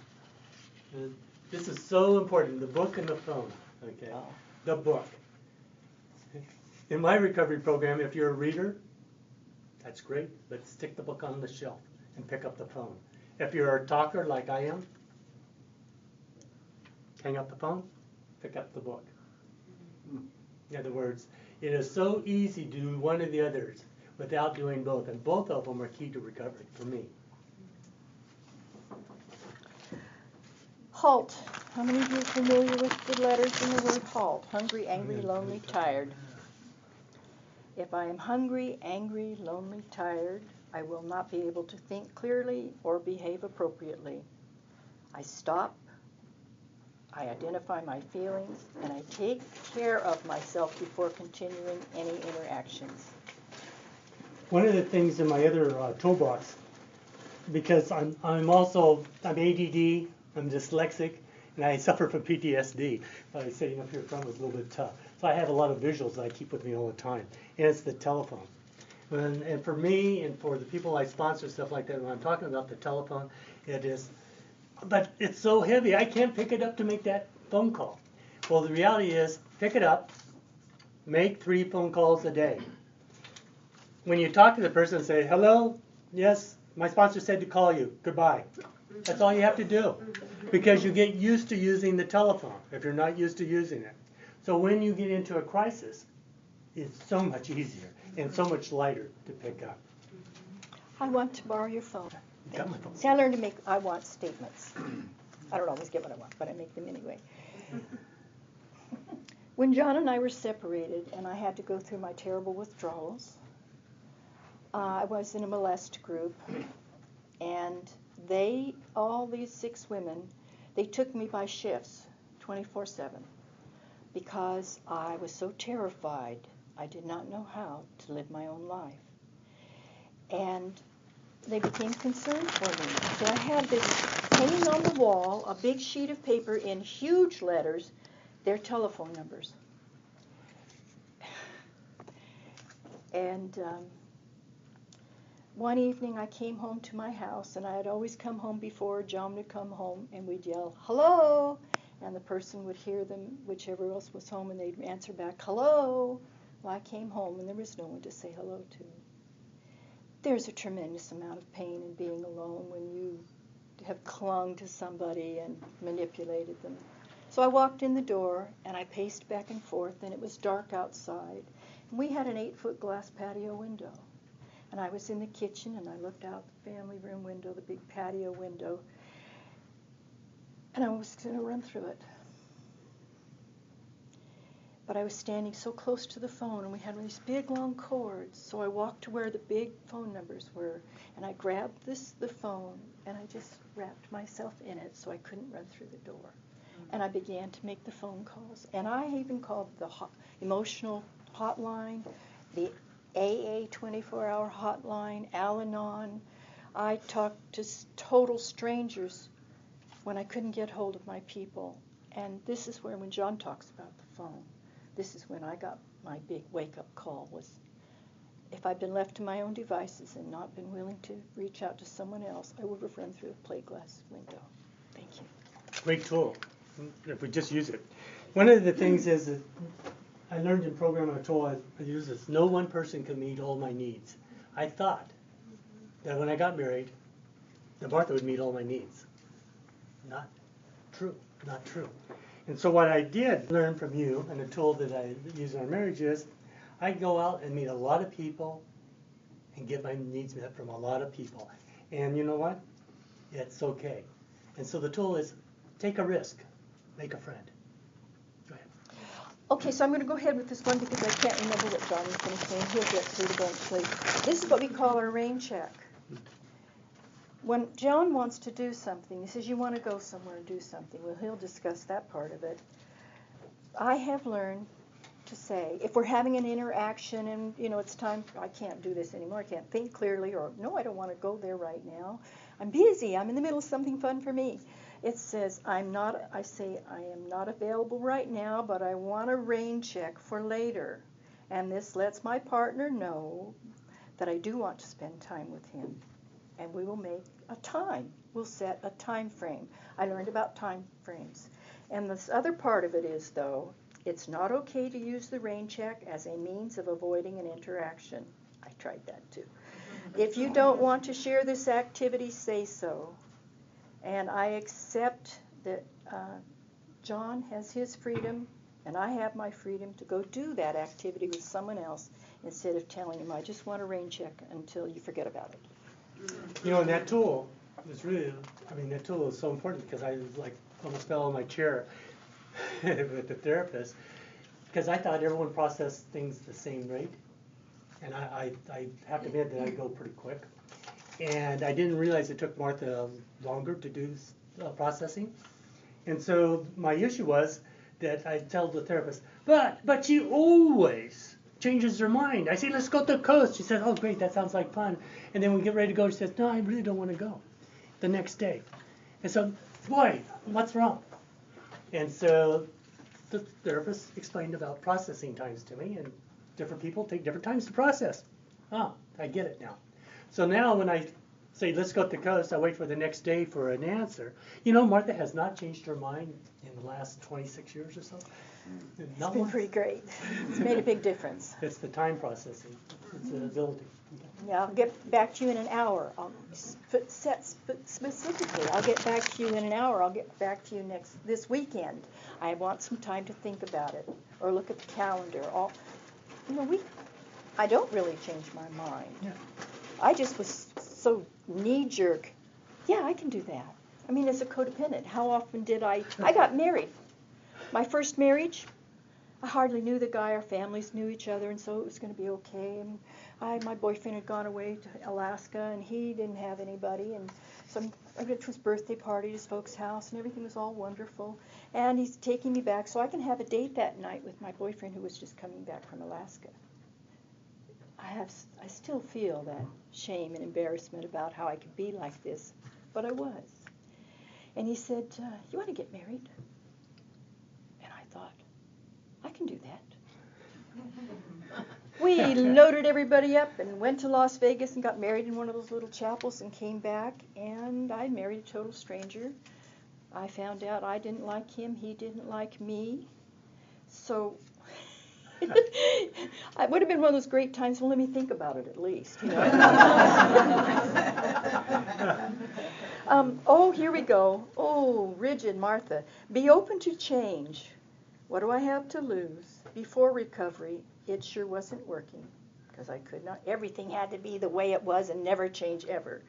This is so important, the book and the phone. Okay, The book. In my recovery program, if you're a reader, that's great, but stick the book on the shelf and pick up the phone. If you're a talker like I am, hang up the phone, pick up the book. In other words, it is so easy to do one or the others without doing both, and both of them are key to recovery for me. HALT. How many of you are familiar with the letters in the word HALT? Hungry, angry, lonely, tired. If I am hungry, angry, lonely, tired, I will not be able to think clearly or behave appropriately. I stop, I identify my feelings, and I take care of myself before continuing any interactions. One of the things in my other toolbox, because I'm ADD, I'm dyslexic, and I suffer from PTSD. Sitting up here front was a little bit tough. So I have a lot of visuals that I keep with me all the time, and it's the telephone. And for me and for the people I sponsor, stuff like that, when I'm talking about the telephone, but it's so heavy, I can't pick it up to make that phone call. Well, the reality is, pick it up, make 3 phone calls a day. When you talk to the person, say, hello, yes, my sponsor said to call you, goodbye. That's all you have to do, because you get used to using the telephone if you're not used to using it. So when you get into a crisis, it's so much easier and so much lighter to pick up. I want to borrow your phone. Got my phone. See, I learned to make I want statements. I don't always get what I want, but I make them anyway. When John and I were separated and I had to go through my terrible withdrawals, I was in a molest group, and all these 6 women, they took me by shifts, 24/7, because I was so terrified. I did not know how to live my own life. And they became concerned for me. So I had this hanging on the wall, a big sheet of paper in huge letters, their telephone numbers. And one evening I came home to my house, and I had always come home before John would come home, and we'd yell, hello, and the person would hear them, whichever else was home, and they'd answer back, hello. Well, I came home, and there was no one to say hello to. There's a tremendous amount of pain in being alone when you have clung to somebody and manipulated them. So I walked in the door, and I paced back and forth, and it was dark outside. And we had an 8-foot glass patio window. And I was in the kitchen, and I looked out the family room window, the big patio window. and I was going to run through it. But I was standing so close to the phone, and we had these big, long cords, so I walked to where the big phone numbers were, and I grabbed the phone, and I just wrapped myself in it so I couldn't run through the door. And I began to make the phone calls. And I even called the emotional hotline, the AA 24-hour hotline, Al-Anon. I talked to total strangers when I couldn't get hold of my people. And this is where, when John talks about the phone, this is when I got my big wake-up call, was if I'd been left to my own devices and not been willing to reach out to someone else, I would have run through a plate glass window. Thank you. Great tool, if we just use it. One of the things is that I learned in programming a tool I use this: no one person can meet all my needs. I thought that when I got married, that Martha would meet all my needs. Not true, not true. And so what I did learn from you, and a tool that I use in our marriage, is I go out and meet a lot of people and get my needs met from a lot of people. And you know what? It's okay. And so the tool is take a risk, make a friend. Go ahead. Okay, so I'm going to go ahead with this one because I can't remember what John was going to say. He'll get through eventually. This is what we call our rain check. When John wants to do something, he says, you want to go somewhere and do something. Well, he'll discuss that part of it. I have learned to say, if we're having an interaction and, it's time, I can't do this anymore, I can't think clearly, or no, I don't want to go there right now. I'm busy, I'm in the middle of something fun for me. It says, I am not available right now, but I want a rain check for later. And this lets my partner know that I do want to spend time with him. And we will make a time. We'll set a time frame. I learned about time frames. And this other part of it is, though, it's not okay to use the rain check as a means of avoiding an interaction. I tried that too. If you don't want to share this activity, say so. And I accept that John has his freedom, and I have my freedom to go do that activity with someone else instead of telling him, I just want a rain check until you forget about it. And that tool is really, that tool is so important because I almost fell on my chair with the therapist because I thought everyone processed things the same rate. And I have to admit that I go pretty quick. And I didn't realize it took Martha longer to do processing. And so my issue was that I tell the therapist, but she always changes her mind. I say, let's go to the coast. She says, oh, great, that sounds like fun. And then we get ready to go. She says, no, I really don't want to go the next day. And so, boy, what's wrong? And so the therapist explained about processing times to me, and different people take different times to process. Oh, I get it now. So now when I say, let's go to the coast, I wait for the next day for an answer. Martha has not changed her mind in the last 26 years or so. It's been pretty great. It's made a big difference. It's the time processing. It's the ability. Yeah, I'll get back to you in an hour. Specifically, I'll get back to you in an hour. I'll get back to you this weekend. I want some time to think about it or look at the calendar. I don't really change my mind. Yeah. I just was so knee-jerk. Yeah, I can do that. As a codependent, how often did I got married. My first marriage, I hardly knew the guy. Our families knew each other, and so it was going to be okay. And my boyfriend had gone away to Alaska, and he didn't have anybody. And so I went to his birthday party at his folks' house, and everything was all wonderful. And he's taking me back so I can have a date that night with my boyfriend who was just coming back from Alaska. I still feel that shame and embarrassment about how I could be like this, but I was. And he said, you want to get married? And I thought, I can do that. We loaded everybody up and went to Las Vegas and got married in one of those little chapels and came back, and I married a total stranger. I found out I didn't like him, he didn't like me. So it would have been one of those great times. Well, let me think about it at least. Here we go. Oh, rigid Martha. Be open to change. What do I have to lose? Before recovery, it sure wasn't working because I could not. Everything had to be the way it was and never change ever.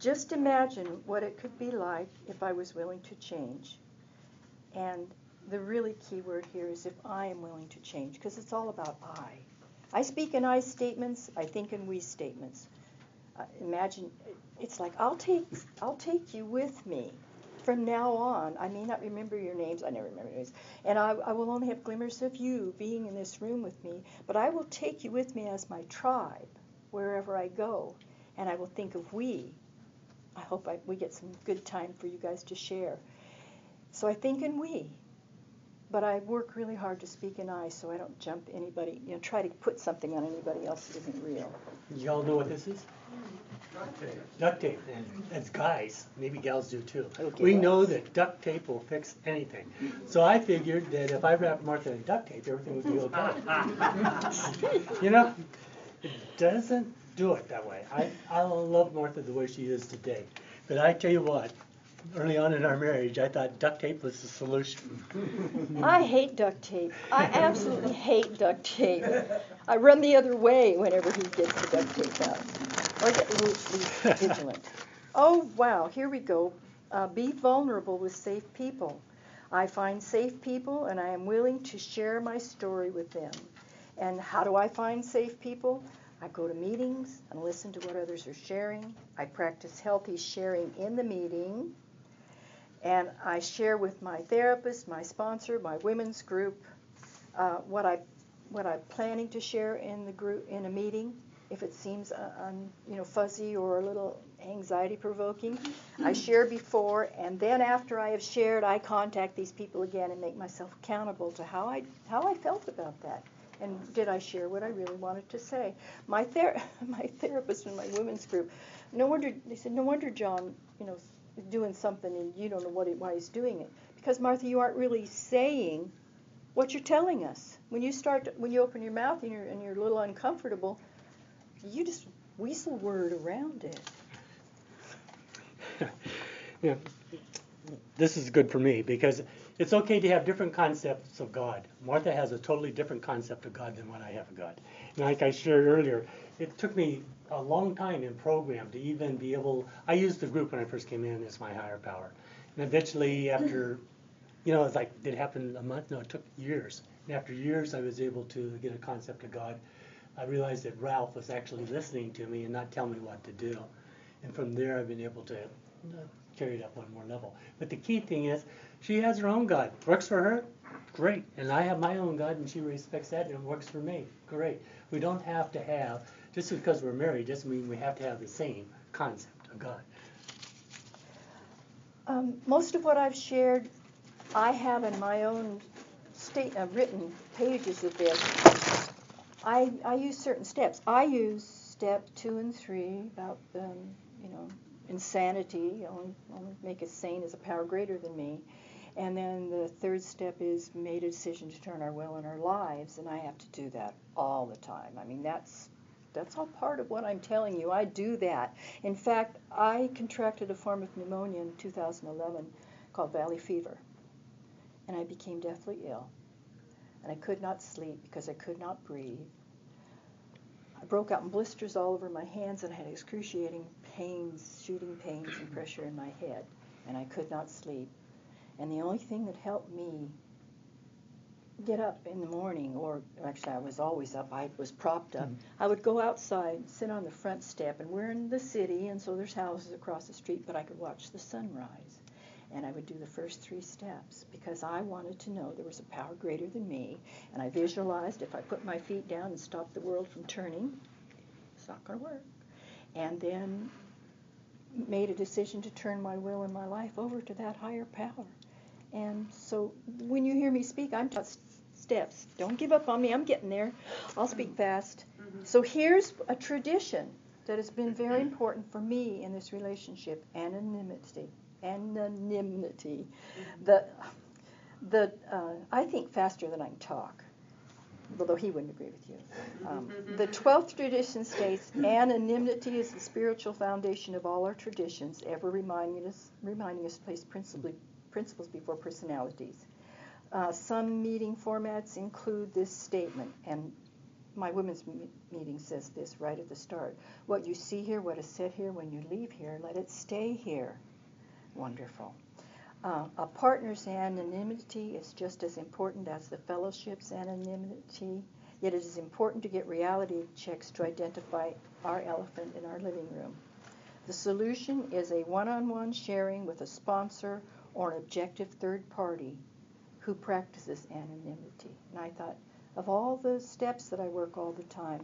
Just imagine what it could be like if I was willing to change. And the really key word here is if I am willing to change, because it's all about I. I speak in I statements, I think in we statements. Imagine, it's like, I'll take you with me. From now on, I may not remember your names, I never remember your names, and I will only have glimmers of you being in this room with me, but I will take you with me as my tribe wherever I go, and I will think of we. I hope we get some good time for you guys to share. So I think in we, but I work really hard to speak in I so I don't jump anybody, try to put something on anybody else that isn't real. Y'all know what this is? Duct tape. And as guys, maybe gals do too. Okay. We know that duct tape will fix anything. So I figured that if I wrapped Martha in duct tape, everything would be okay. It doesn't do it that way. I love Martha the way she is today. But I tell you what, early on in our marriage, I thought duct tape was the solution. I hate duct tape. I absolutely hate duct tape. I run the other way whenever he gets the duct tape out. Or get at least vigilant. Oh, wow, here we go. Be vulnerable with safe people. I find safe people, and I am willing to share my story with them. And how do I find safe people? I go to meetings and listen to what others are sharing. I practice healthy sharing in the meeting. And I share with my therapist, my sponsor, my women's group, what I'm planning to share in the group in a meeting. If it seems fuzzy or a little anxiety-provoking, I share before, and then after I have shared, I contact these people again and make myself accountable to how I felt about that, and did I share what I really wanted to say. My therapist in my women's group, they said, no wonder John, is doing something and you don't know why he's doing it, because Martha, you aren't really saying what you're telling us. When you open your mouth and you're a little uncomfortable, you just weasel word around it. Yeah, this is good for me because it's okay to have different concepts of God. Martha has a totally different concept of God than what I have of God. And like I shared earlier, it took me a long time in program to even be able, I used the group when I first came in as my higher power. And eventually after, it's like, did it happen a month? No, it took years. And after years, I was able to get a concept of God. I realized that Ralph was actually listening to me and not telling me what to do. And from there, I've been able to carry it up one more level. But the key thing is, she has her own God. Works for her? Great. And I have my own God, and she respects that, and it works for me. Great. We don't have to have, just because we're married, doesn't mean we have to have the same concept of God. Most of what I've shared, I have in my own written pages of this. I use certain steps. I use step 2 and 3 about insanity. Only make us sane as a power greater than me. And then the third step is made a decision to turn our will in our lives, and I have to do that all the time. I mean, that's all part of what I'm telling you. I do that. In fact, I contracted a form of pneumonia in 2011 called valley fever, and I became deathly ill. And I could not sleep because I could not breathe. I broke out in blisters all over my hands and I had excruciating pains, shooting pains and pressure in my head. And I could not sleep. And the only thing that helped me get up in the morning, or actually I was always up, I was propped up. I would go outside, sit on the front step, and we're in the city, and so there's houses across the street, but I could watch the sunrise. And I would do the first 3 steps because I wanted to know there was a power greater than me. And I visualized if I put my feet down and stopped the world from turning, it's not going to work. And then made a decision to turn my will and my life over to that higher power. And so when you hear me speak, I'm talking steps. Don't give up on me. I'm getting there. I'll speak fast. So here's a tradition that has been very important for me in this relationship: anonymity. I think faster than I can talk, although he wouldn't agree with you. The 12th tradition states, anonymity is the spiritual foundation of all our traditions, ever reminding us to place principles before personalities. Some meeting formats include this statement, and my women's meeting says this right at the start. What you see here, what is said here, when you leave here, let it stay here. Wonderful. A partner's anonymity is just as important as the fellowship's anonymity, yet it is important to get reality checks to identify our elephant in our living room. The solution is a one-on-one sharing with a sponsor or an objective third party who practices anonymity. And I thought, of all the steps that I work all the time,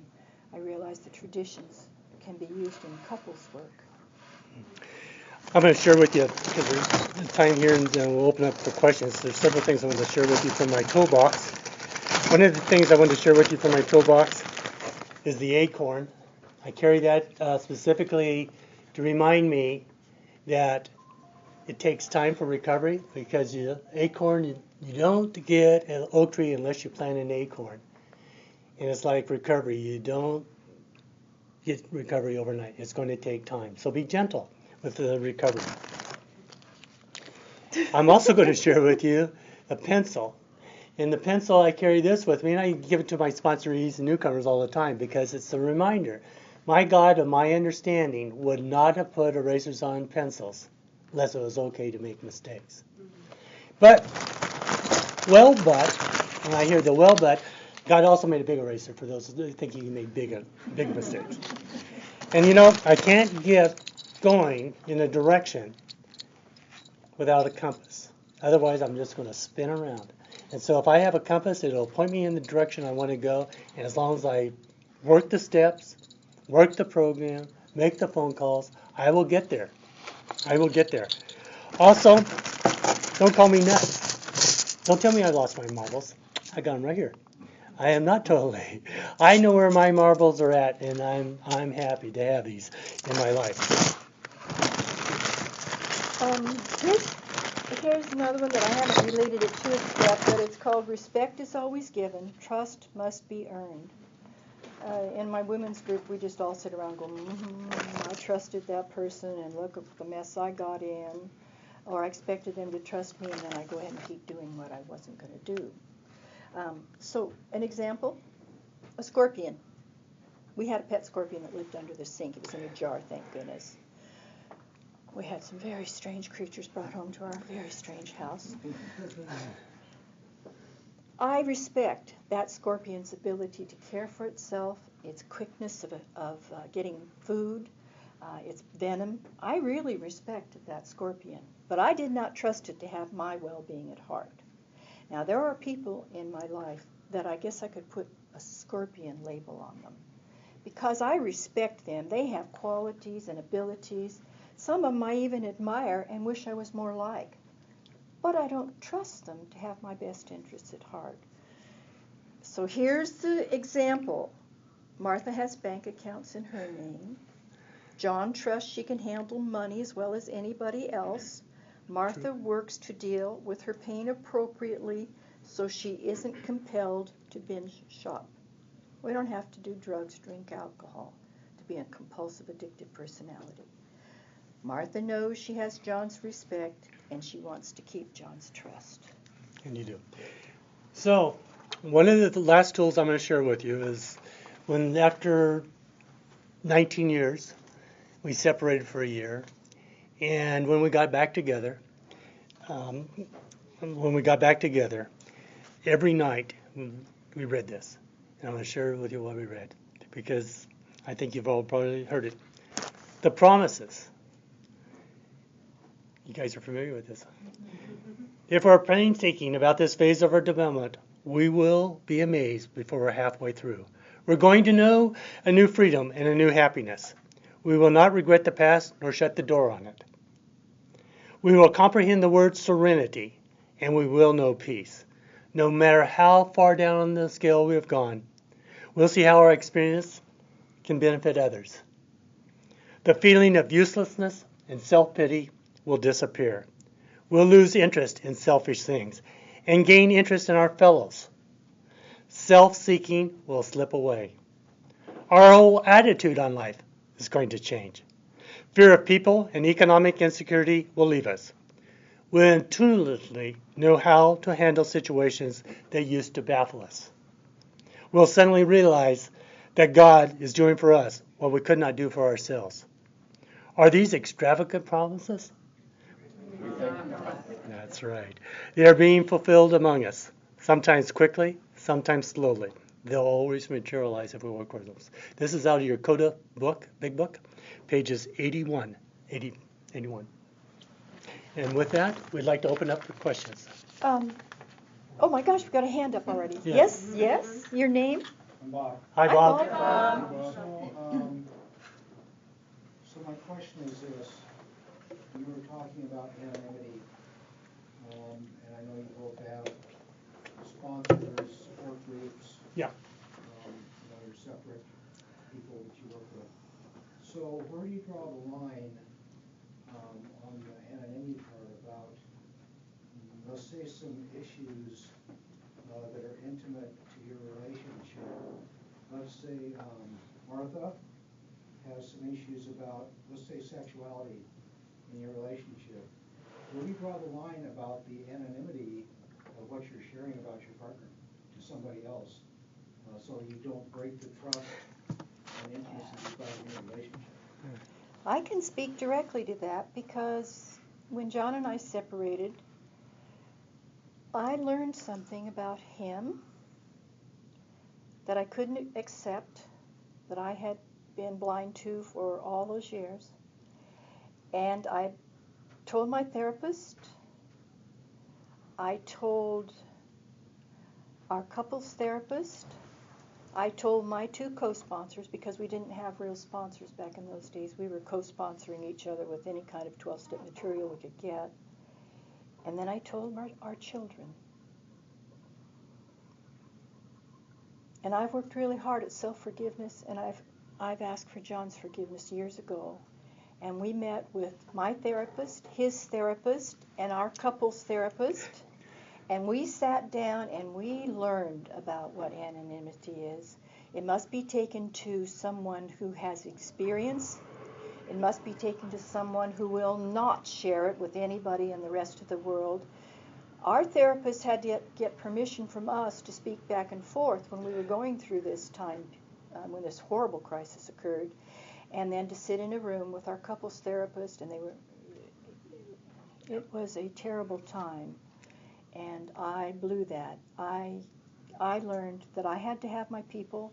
I realized the traditions can be used in couples work. I'm going to share with you, because there's time here, and we'll open up for questions. There's several things I want to share with you from my toolbox. One of the things I want to share with you from my toolbox is the acorn. I carry that specifically to remind me that it takes time for recovery, because you don't get an oak tree unless you plant an acorn. And it's like recovery. You don't get recovery overnight. It's going to take time. So be gentle with the recovery. I'm also going to share with you a pencil. And the pencil, I carry this with me, and I give it to my sponsorees and newcomers all the time, because it's a reminder. My God, of my understanding, would not have put erasers on pencils unless it was okay to make mistakes. But, when I hear the but, God also made a big eraser for those who think He made big mistakes. And I can't get going in a direction without a compass. Otherwise, I'm just going to spin around. And so if I have a compass, it'll point me in the direction I want to go. And as long as I work the steps, work the program, make the phone calls, I will get there. I will get there. Also, don't call me nuts. Don't tell me I lost my marbles. I got them right here. I am not totally. I know where my marbles are at, and I'm happy to have these in my life. Here's another one that I haven't related it to its yet, but it's called Respect is Always Given, Trust Must Be Earned. In my women's group, we just all sit around going, I trusted that person, and look at the mess I got in. Or I expected them to trust me, and then I go ahead and keep doing what I wasn't going to do. So an example, a scorpion. We had a pet scorpion that lived under the sink. It was in a jar, thank goodness. We had some very strange creatures brought home to our very strange house. I respect that scorpion's ability to care for itself, its quickness of getting food, its venom. I really respect that scorpion, but I did not trust it to have my well-being at heart. Now, there are people in my life that I guess I could put a scorpion label on them, because I respect them. They have qualities and abilities. Some of them I even admire and wish I was more like. But I don't trust them to have my best interests at heart. So here's the example. Martha has bank accounts in her name. John trusts she can handle money as well as anybody else. Martha works to deal with her pain appropriately so she isn't compelled to binge shop. We don't have to do drugs, drink alcohol to be a compulsive, addictive personality. Martha knows she has John's respect, and she wants to keep John's trust. And you do. So, one of the last tools I'm going to share with you is when after 19 years, we separated for a year, and when we got back together, every night we read this. And I'm going to share with you what we read, because I think you've all probably heard it. The promises. You guys are familiar with this. If we're painstaking about this phase of our development, we will be amazed before we're halfway through. We're going to know a new freedom and a new happiness. We will not regret the past nor shut the door on it. We will comprehend the word serenity, and we will know peace. No matter how far down the scale we have gone, we'll see how our experience can benefit others. The feeling of uselessness and self-pity will disappear. We'll lose interest in selfish things and gain interest in our fellows. Self-seeking will slip away. Our whole attitude on life is going to change. Fear of people and economic insecurity will leave us. We'll intuitively know how to handle situations that used to baffle us. we'll suddenly realize that God is doing for us what we could not do for ourselves. Are these extravagant promises? That's right. They are being fulfilled among us, sometimes quickly, sometimes slowly. They'll always materialize if we work for them. This is out of your CODA book, big book, pages 81. And with that, we'd like to open up for questions. Oh my gosh, we've got a hand up already. Yeah. Yes. Your name? I'm Bob. Hi, Bob. So my question is this. You were talking about anonymity, and I know you both have sponsors, support groups. Yeah. You're separate people that you work with. So where do you draw the line on the anonymity part about, let's say, some issues that are intimate to your relationship? Let's say Martha has some issues about, let's say, sexuality in your relationship. Where do you draw the line about the anonymity of what you're sharing about your partner to somebody else, so you don't break the trust and intimacy you've got in your relationship? I can speak directly to that because when John and I separated, I learned something about him that I couldn't accept, that I had been blind to for all those years. And I told my therapist, I told our couples therapist, I told my two co-sponsors, because we didn't have real sponsors back in those days. We were co-sponsoring each other with any kind of 12-step material we could get. And then I told our children. And I've worked really hard at self-forgiveness, and I've asked for John's forgiveness years ago. And we met with my therapist, his therapist, and our couples therapist. And we sat down and we learned about what anonymity is. It must be taken to someone who has experience. It must be taken to someone who will not share it with anybody in the rest of the world. Our therapist had to get permission from us to speak back and forth when we were going through this time, when this horrible crisis occurred, and then to sit in a room with our couples therapist, and it was a terrible time, and I blew that. I learned that I had to have my people,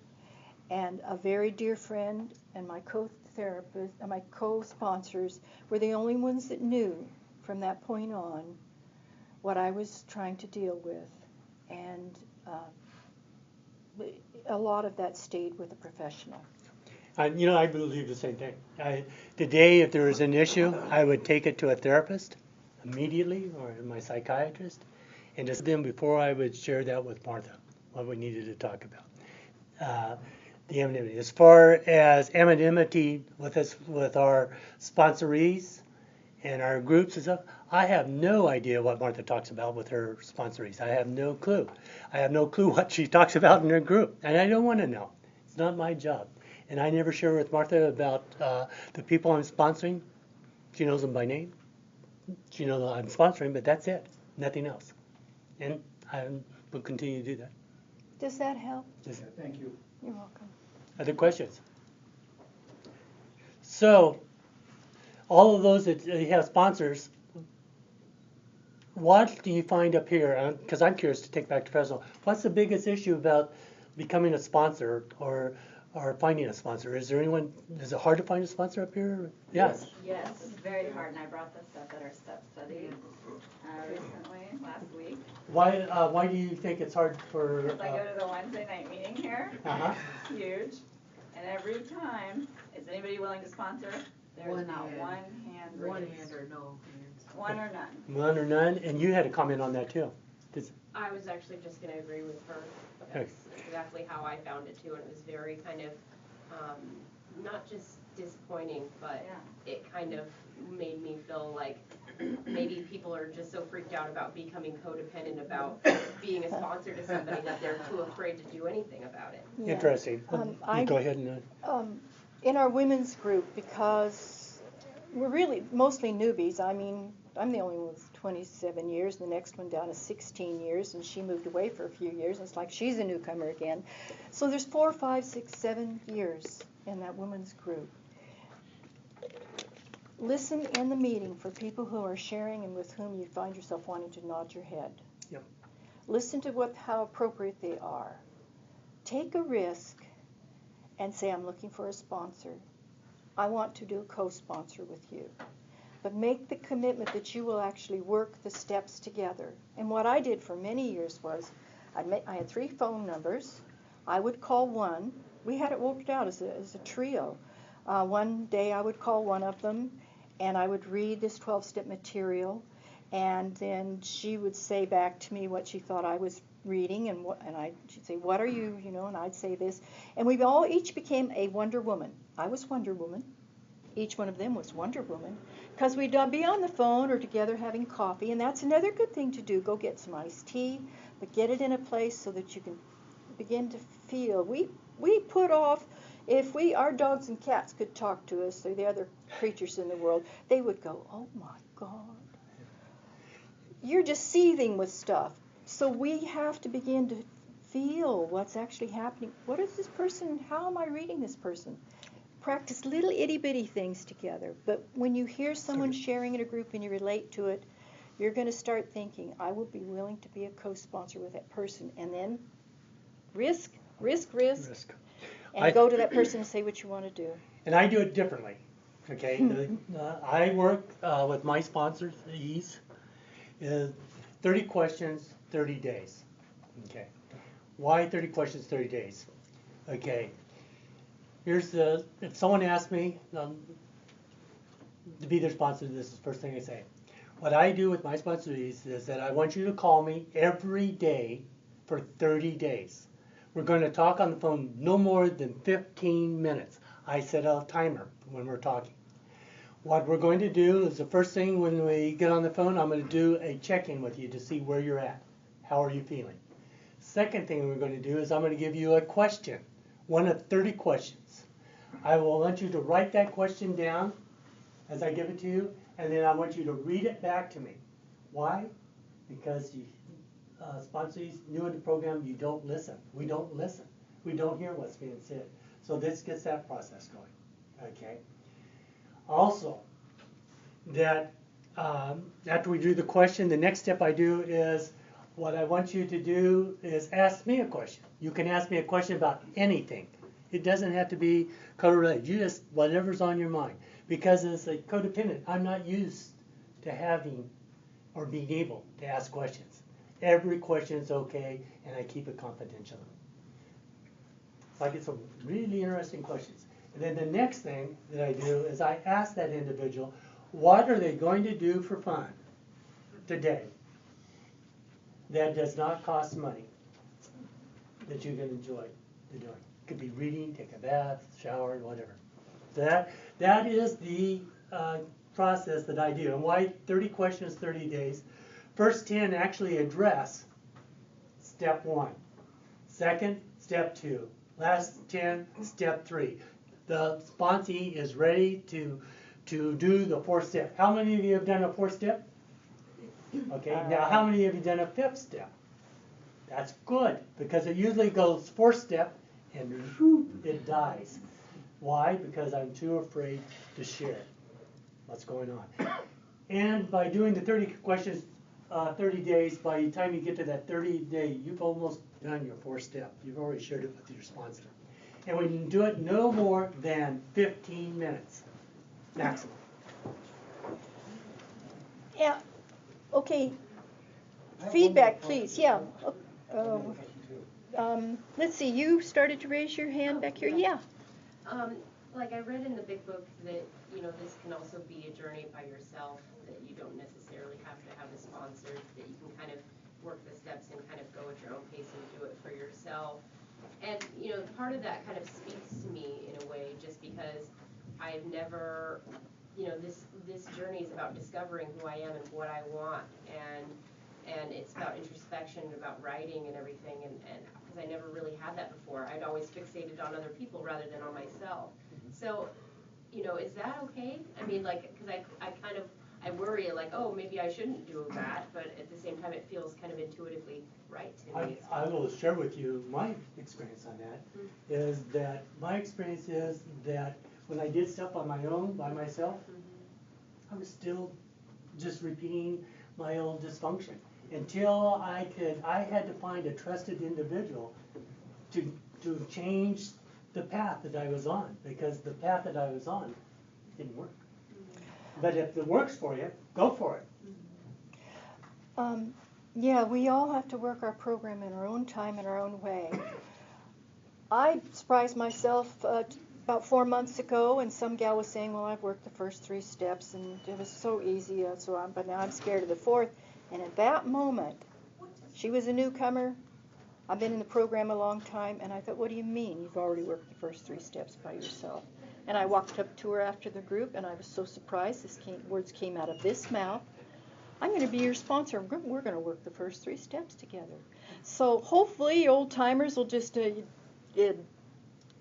and a very dear friend and my co-therapist and my co-sponsors were the only ones that knew from that point on what I was trying to deal with, and a lot of that stayed with a professional. I believe the same thing. Today, if there was an issue, I would take it to a therapist immediately, or my psychiatrist, and just then before I would share that with Martha, what we needed to talk about. The anonymity. As far as anonymity with our sponsorees and our groups and stuff, I have no idea what Martha talks about with her sponsorees. I have no clue. I have no clue what she talks about in her group, and I don't want to know. It's not my job. And I never share with Martha about the people I'm sponsoring. She knows them by name. She knows I'm sponsoring, but that's it. Nothing else. And I will continue to do that. Does that help? Yeah, thank you. You're welcome. Other questions? So, all of those that have sponsors, what do you find up here? Because I'm curious to take back to Fresno. What's the biggest issue about becoming a sponsor or finding a sponsor? Is it hard to find a sponsor up here? Yes. Yes, it's very hard, and I brought this up at our step study recently, last week. Why do you think it's hard for? Because I go to the Wednesday night meeting here. Uh-huh. It's huge, and every time, is anybody willing to sponsor? There's not one hand raised. One hand or no hands. One or none. One or none, and you had a comment on that too. I was actually just going to agree with her. That's exactly how I found it too, and it was very kind of not just disappointing, but it kind of made me feel like maybe people are just so freaked out about becoming codependent about being a sponsor to somebody that they're too afraid to do anything about it. Yeah. Interesting. You go ahead and. In our women's group, because we're really mostly newbies. I mean, I'm the only one with 27 years, the next one down to 16 years, and she moved away for a few years. It's like she's a newcomer again. So there's 4, 5, 6, 7 years in that women's group. Listen in the meeting for people who are sharing and with whom you find yourself wanting to nod your head. Yep. Listen to how appropriate they are. Take a risk and say, I'm looking for a sponsor. I want to do a co-sponsor with you. But make the commitment that you will actually work the steps together. And what I did for many years was, I had 3 phone numbers. I would call one. We had it worked out as a trio. One day I would call one of them, and I would read this 12-step material, and then she would say back to me what she thought I was reading, and she'd say, what are you, and I'd say this. And we all each became a Wonder Woman. I was Wonder Woman. Each one of them was Wonder Woman, because we'd be on the phone or together having coffee, and that's another good thing to do. Go get some iced tea, but get it in a place so that you can begin to feel. We put off, if our dogs and cats could talk to us, or the other creatures in the world, they would go, oh my God. You're just seething with stuff. So we have to begin to feel what's actually happening. What is this person? How am I reading this person? Practice little itty-bitty things together. But when you hear someone sharing in a group and you relate to it, you're going to start thinking, I will be willing to be a co-sponsor with that person. And then risk. And go to that person and say what you want to do. And I do it differently. Okay, I work with my sponsors, these 30 questions, 30 days. Okay, why 30 questions, 30 days? Okay, if someone asks me to be their sponsor, this is the first thing I say. What I do with my sponsorees is that I want you to call me every day for 30 days. We're going to talk on the phone no more than 15 minutes. I set a timer when we're talking. What we're going to do is the first thing when we get on the phone, I'm going to do a check-in with you to see where you're at. How are you feeling? Second thing we're going to do is I'm going to give you a question, one of 30 questions. I will want you to write that question down as I give it to you, and then I want you to read it back to me. Why? Because sponsorees new in the program, you don't listen. We don't listen. We don't hear what's being said. So this gets that process going. Okay. Also, that after we do the question, the next step I do is what I want you to do is ask me a question. You can ask me a question about anything. It doesn't have to be co-related. You just, whatever's on your mind. Because as a codependent, I'm not used to having or being able to ask questions. Every question is okay, and I keep it confidential. So I get some really interesting questions. And then the next thing that I do is I ask that individual, what are they going to do for fun today that does not cost money that you can enjoy doing? It could be reading, take a bath, shower, whatever. So that is the process that I do. And why 30 questions, 30 days? First 10 actually address step 1. Second, step 2. Last 10, step 3. The sponsee is ready to do the 4th step. How many of you have done a 4th step? Okay, now how many of you done a 5th step? That's good, because it usually goes 4th step and it dies. Why? Because I'm too afraid to share what's going on. And by doing the 30 questions, 30 days, by the time you get to that 30th day, you've almost done your 4th step. You've already shared it with your sponsor. And we can do it no more than 15 minutes, maximum. Yeah, okay. Feedback, please, yeah. Let's see, you started to raise your hand back here, yeah. Like I read in the big book that, this can also be a journey by yourself, that you don't necessarily have to have a sponsor, that you can kind of work the steps and kind of go at your own pace and do it for yourself. And, part of that kind of speaks to me in a way, just because I've never, this journey is about discovering who I am and what I want, and it's about introspection, about writing and everything, and because I never really had that before. I'd always fixated on other people rather than on myself. So, is that okay? I mean, because I kind of I worry like, oh, maybe I shouldn't do that, but at the same time, it feels kind of intuitively right to me. I will share with you my experience on that. Is that my experience is that when I did stuff on my own, by myself, I was still just repeating my old dysfunction until I had to find a trusted individual to change the path that I was on, because the path that I was on didn't work. But if it works for you, go for it. Yeah, we all have to work our program in our own time and our own way. I surprised myself about 4 months ago, and some gal was saying, well, I've worked the first 3 steps, and it was so easy, but now I'm scared of the 4th. And at that moment, she was a newcomer. I've been in the program a long time, and I thought, what do you mean you've already worked the first 3 steps by yourself? And I walked up to her after the group, and I was so surprised. Words came out of this mouth. I'm going to be your sponsor. We're going to work the first 3 steps together. So hopefully old timers will just, it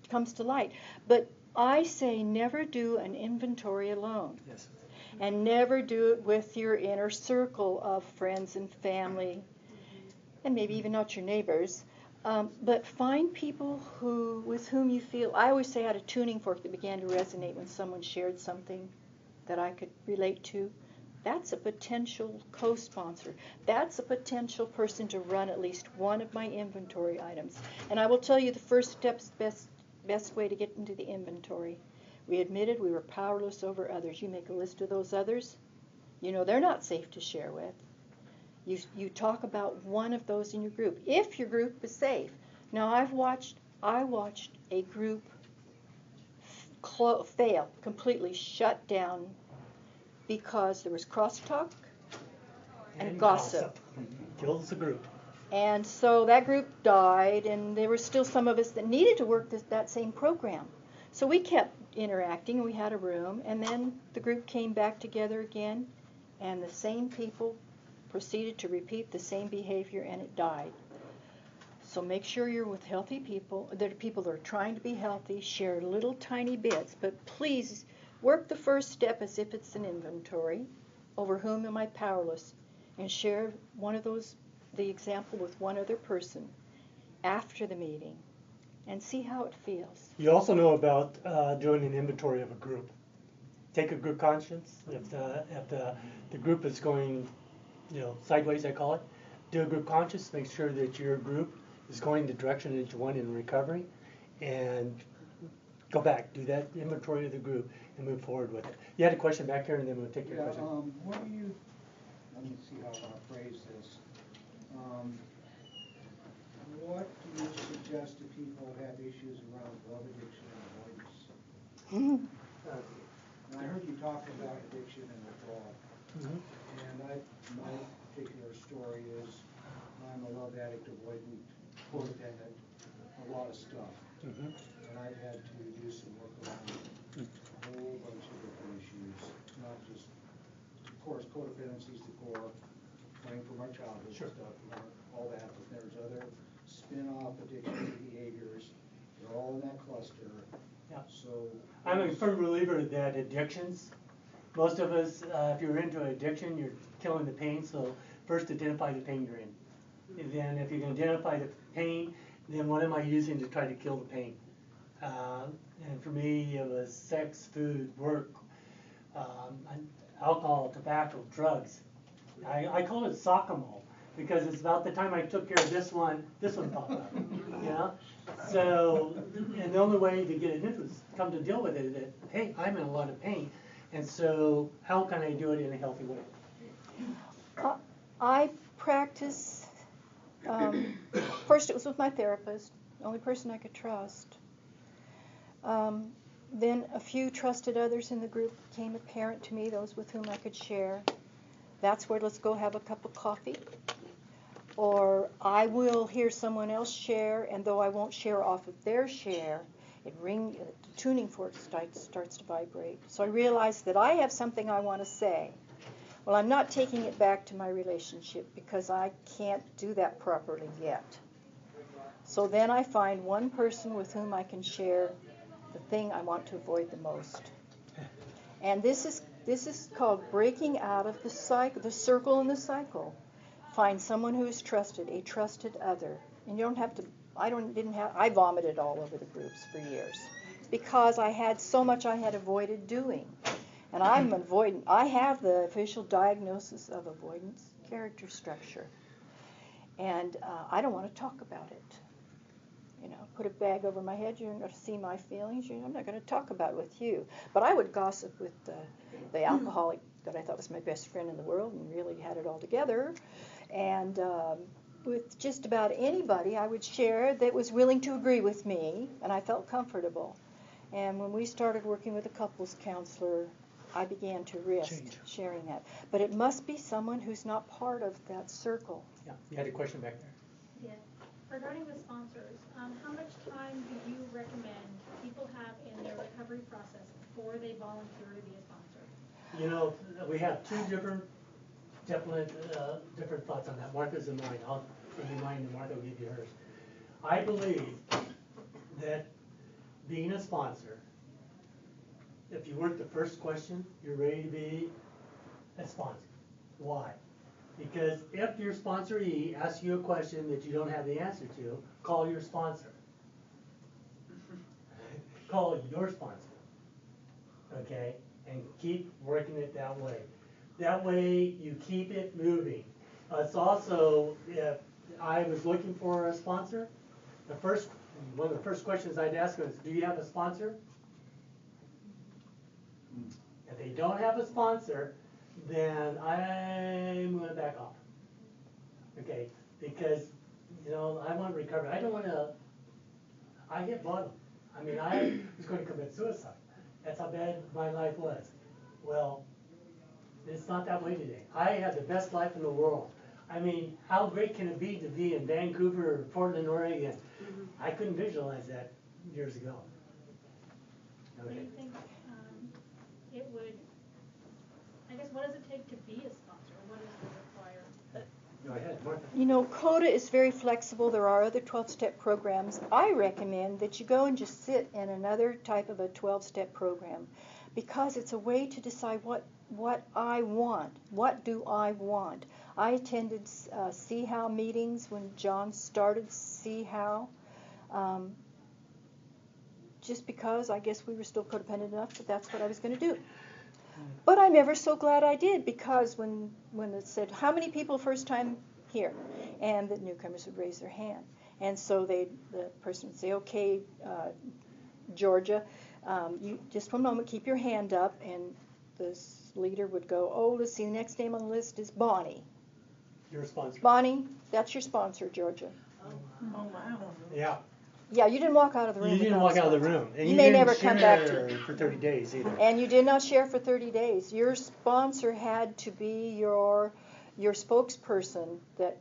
comes to light. But I say never do an inventory alone. Yes. And never do it with your inner circle of friends and family, and maybe even not your neighbors. But find people with whom you feel. I always say I had a tuning fork that began to resonate when someone shared something that I could relate to. That's a potential co-sponsor. That's a potential person to run at least one of my inventory items. And I will tell you the first step's best way to get into the inventory. We admitted we were powerless over others. You make a list of those others. You know they're not safe to share with. You talk about one of those in your group, if your group is safe. Now I watched a group fail, completely shut down, because there was crosstalk and gossip. Kills the group. And so that group died, and there were still some of us that needed to work that same program. So we kept interacting, and we had a room, and then the group came back together again, and the same people proceeded to repeat the same behavior, and it died. So make sure you're with healthy people, that are people that are trying to be healthy. Share little tiny bits, but please work the first step as if it's an inventory. Over whom am I powerless? And share the example with one other person after the meeting, and see how it feels. You also know about doing an inventory of a group. Take a group conscience. If the group is going, sideways, I call it, do a group conscience. Make sure that your group is going the direction that you want in recovery, and go back, do that inventory of the group, and move forward with it. You had a question back here, and then we'll take your question. Let me see how I want to phrase this. What do you suggest to people who have issues around drug addiction and avoidance? And I heard you talk about addiction and withdrawal. And my particular story is I'm a love addict, avoidant, codependent, a lot of stuff. And I've had to do some work around a whole bunch of different issues, not just, of course, codependency is the core, coming from our childhood stuff, all that, but there's other spin-off addiction behaviors. They're all in that cluster. Yeah. So I'm a firm believer that addictions, most of us, if you're into addiction, you're killing the pain, so first identify the pain you're in. And then if you can identify the pain, then what am I using to try to kill the pain? And for me, it was sex, food, work, alcohol, tobacco, drugs. I call it sock-a-mole, because it's about the time I took care of this one popped up. So, and the only way to get it into is come to deal with it, that, hey, I'm in a lot of pain, and so how can I do it in a healthy way? I practice, first it was with my therapist, the only person I could trust. Then a few trusted others in the group became apparent to me, those with whom I could share. That's where let's go have a cup of coffee. Or I will hear someone else share, and though I won't share off of their share, the tuning fork starts to vibrate. So I realized that I have something I want to say. Well, I'm not taking it back to my relationship because I can't do that properly yet. So then I find one person with whom I can share the thing I want to avoid the most. And this is This is called breaking out of the cycle, the circle and the cycle. Find someone who is trusted, a trusted other. And you don't have to, I vomited all over the groups for years because I had so much I had avoided doing. And I'm avoidant. I have the official diagnosis of avoidance character structure. And I don't want to talk about it. You know, put a bag over my head, you're not going to see my feelings, I'm not going to talk about it with you. But I would gossip with the alcoholic that I thought was my best friend in the world and really had it all together. And with just about anybody I would share that was willing to agree with me, and I felt comfortable. And when we started working with a couples counselor, I began to risk sharing that. But it must be someone who's not part of that circle. Yeah, you had a question back there. Yeah. Regarding the sponsors, how much time do you recommend people have in their recovery process before they volunteer to be a sponsor? You know, we have two different thoughts on that. Martha's and mine. I'll give you mine and Martha will give you hers. I believe that being a sponsor, if you work the first question, you're ready to be a sponsor. Why? Because if your sponsoree asks you a question that you don't have the answer to, call your sponsor. Call your sponsor. Okay? And keep working it that way. That way you keep it moving. It's also, if I was looking for a sponsor, one of the first questions I'd ask them is, do you have a sponsor? If they don't have a sponsor, then I'm going to back off. Okay? Because, you know, I want to recover. I don't want to, I hit bottom. I mean, I was going to commit suicide. That's how bad my life was. Well, it's not that way today. I have the best life in the world. I mean, how great can it be to be in Vancouver or Portland, Oregon? I couldn't visualize that years ago. Okay. Do you think it would, I guess, what does it take to be a sponsor? What is the requirement? Go ahead, Martha. You know, CODA is very flexible. There are other 12-step programs. I recommend that you go and just sit in another type of a 12-step program because it's a way to decide what I want. What do I want? I attended See How meetings when John started See How. Just because I guess we were still codependent enough that that's what I was going to do. But I'm ever so glad I did because when it said, how many people first time here? And the newcomers would raise their hand. And so the person would say, okay, Georgia, you just one moment, keep your hand up. And the leader would go, oh, let's see, the next name on the list is Bonnie. Your sponsor. Bonnie, that's your sponsor, Georgia. Oh, wow. Yeah. Yeah, you didn't walk out of the room. You didn't walk out of the room. And you may didn't never come back to it. For 30 days either. And you did not share for 30 days. Your sponsor had to be your spokesperson that,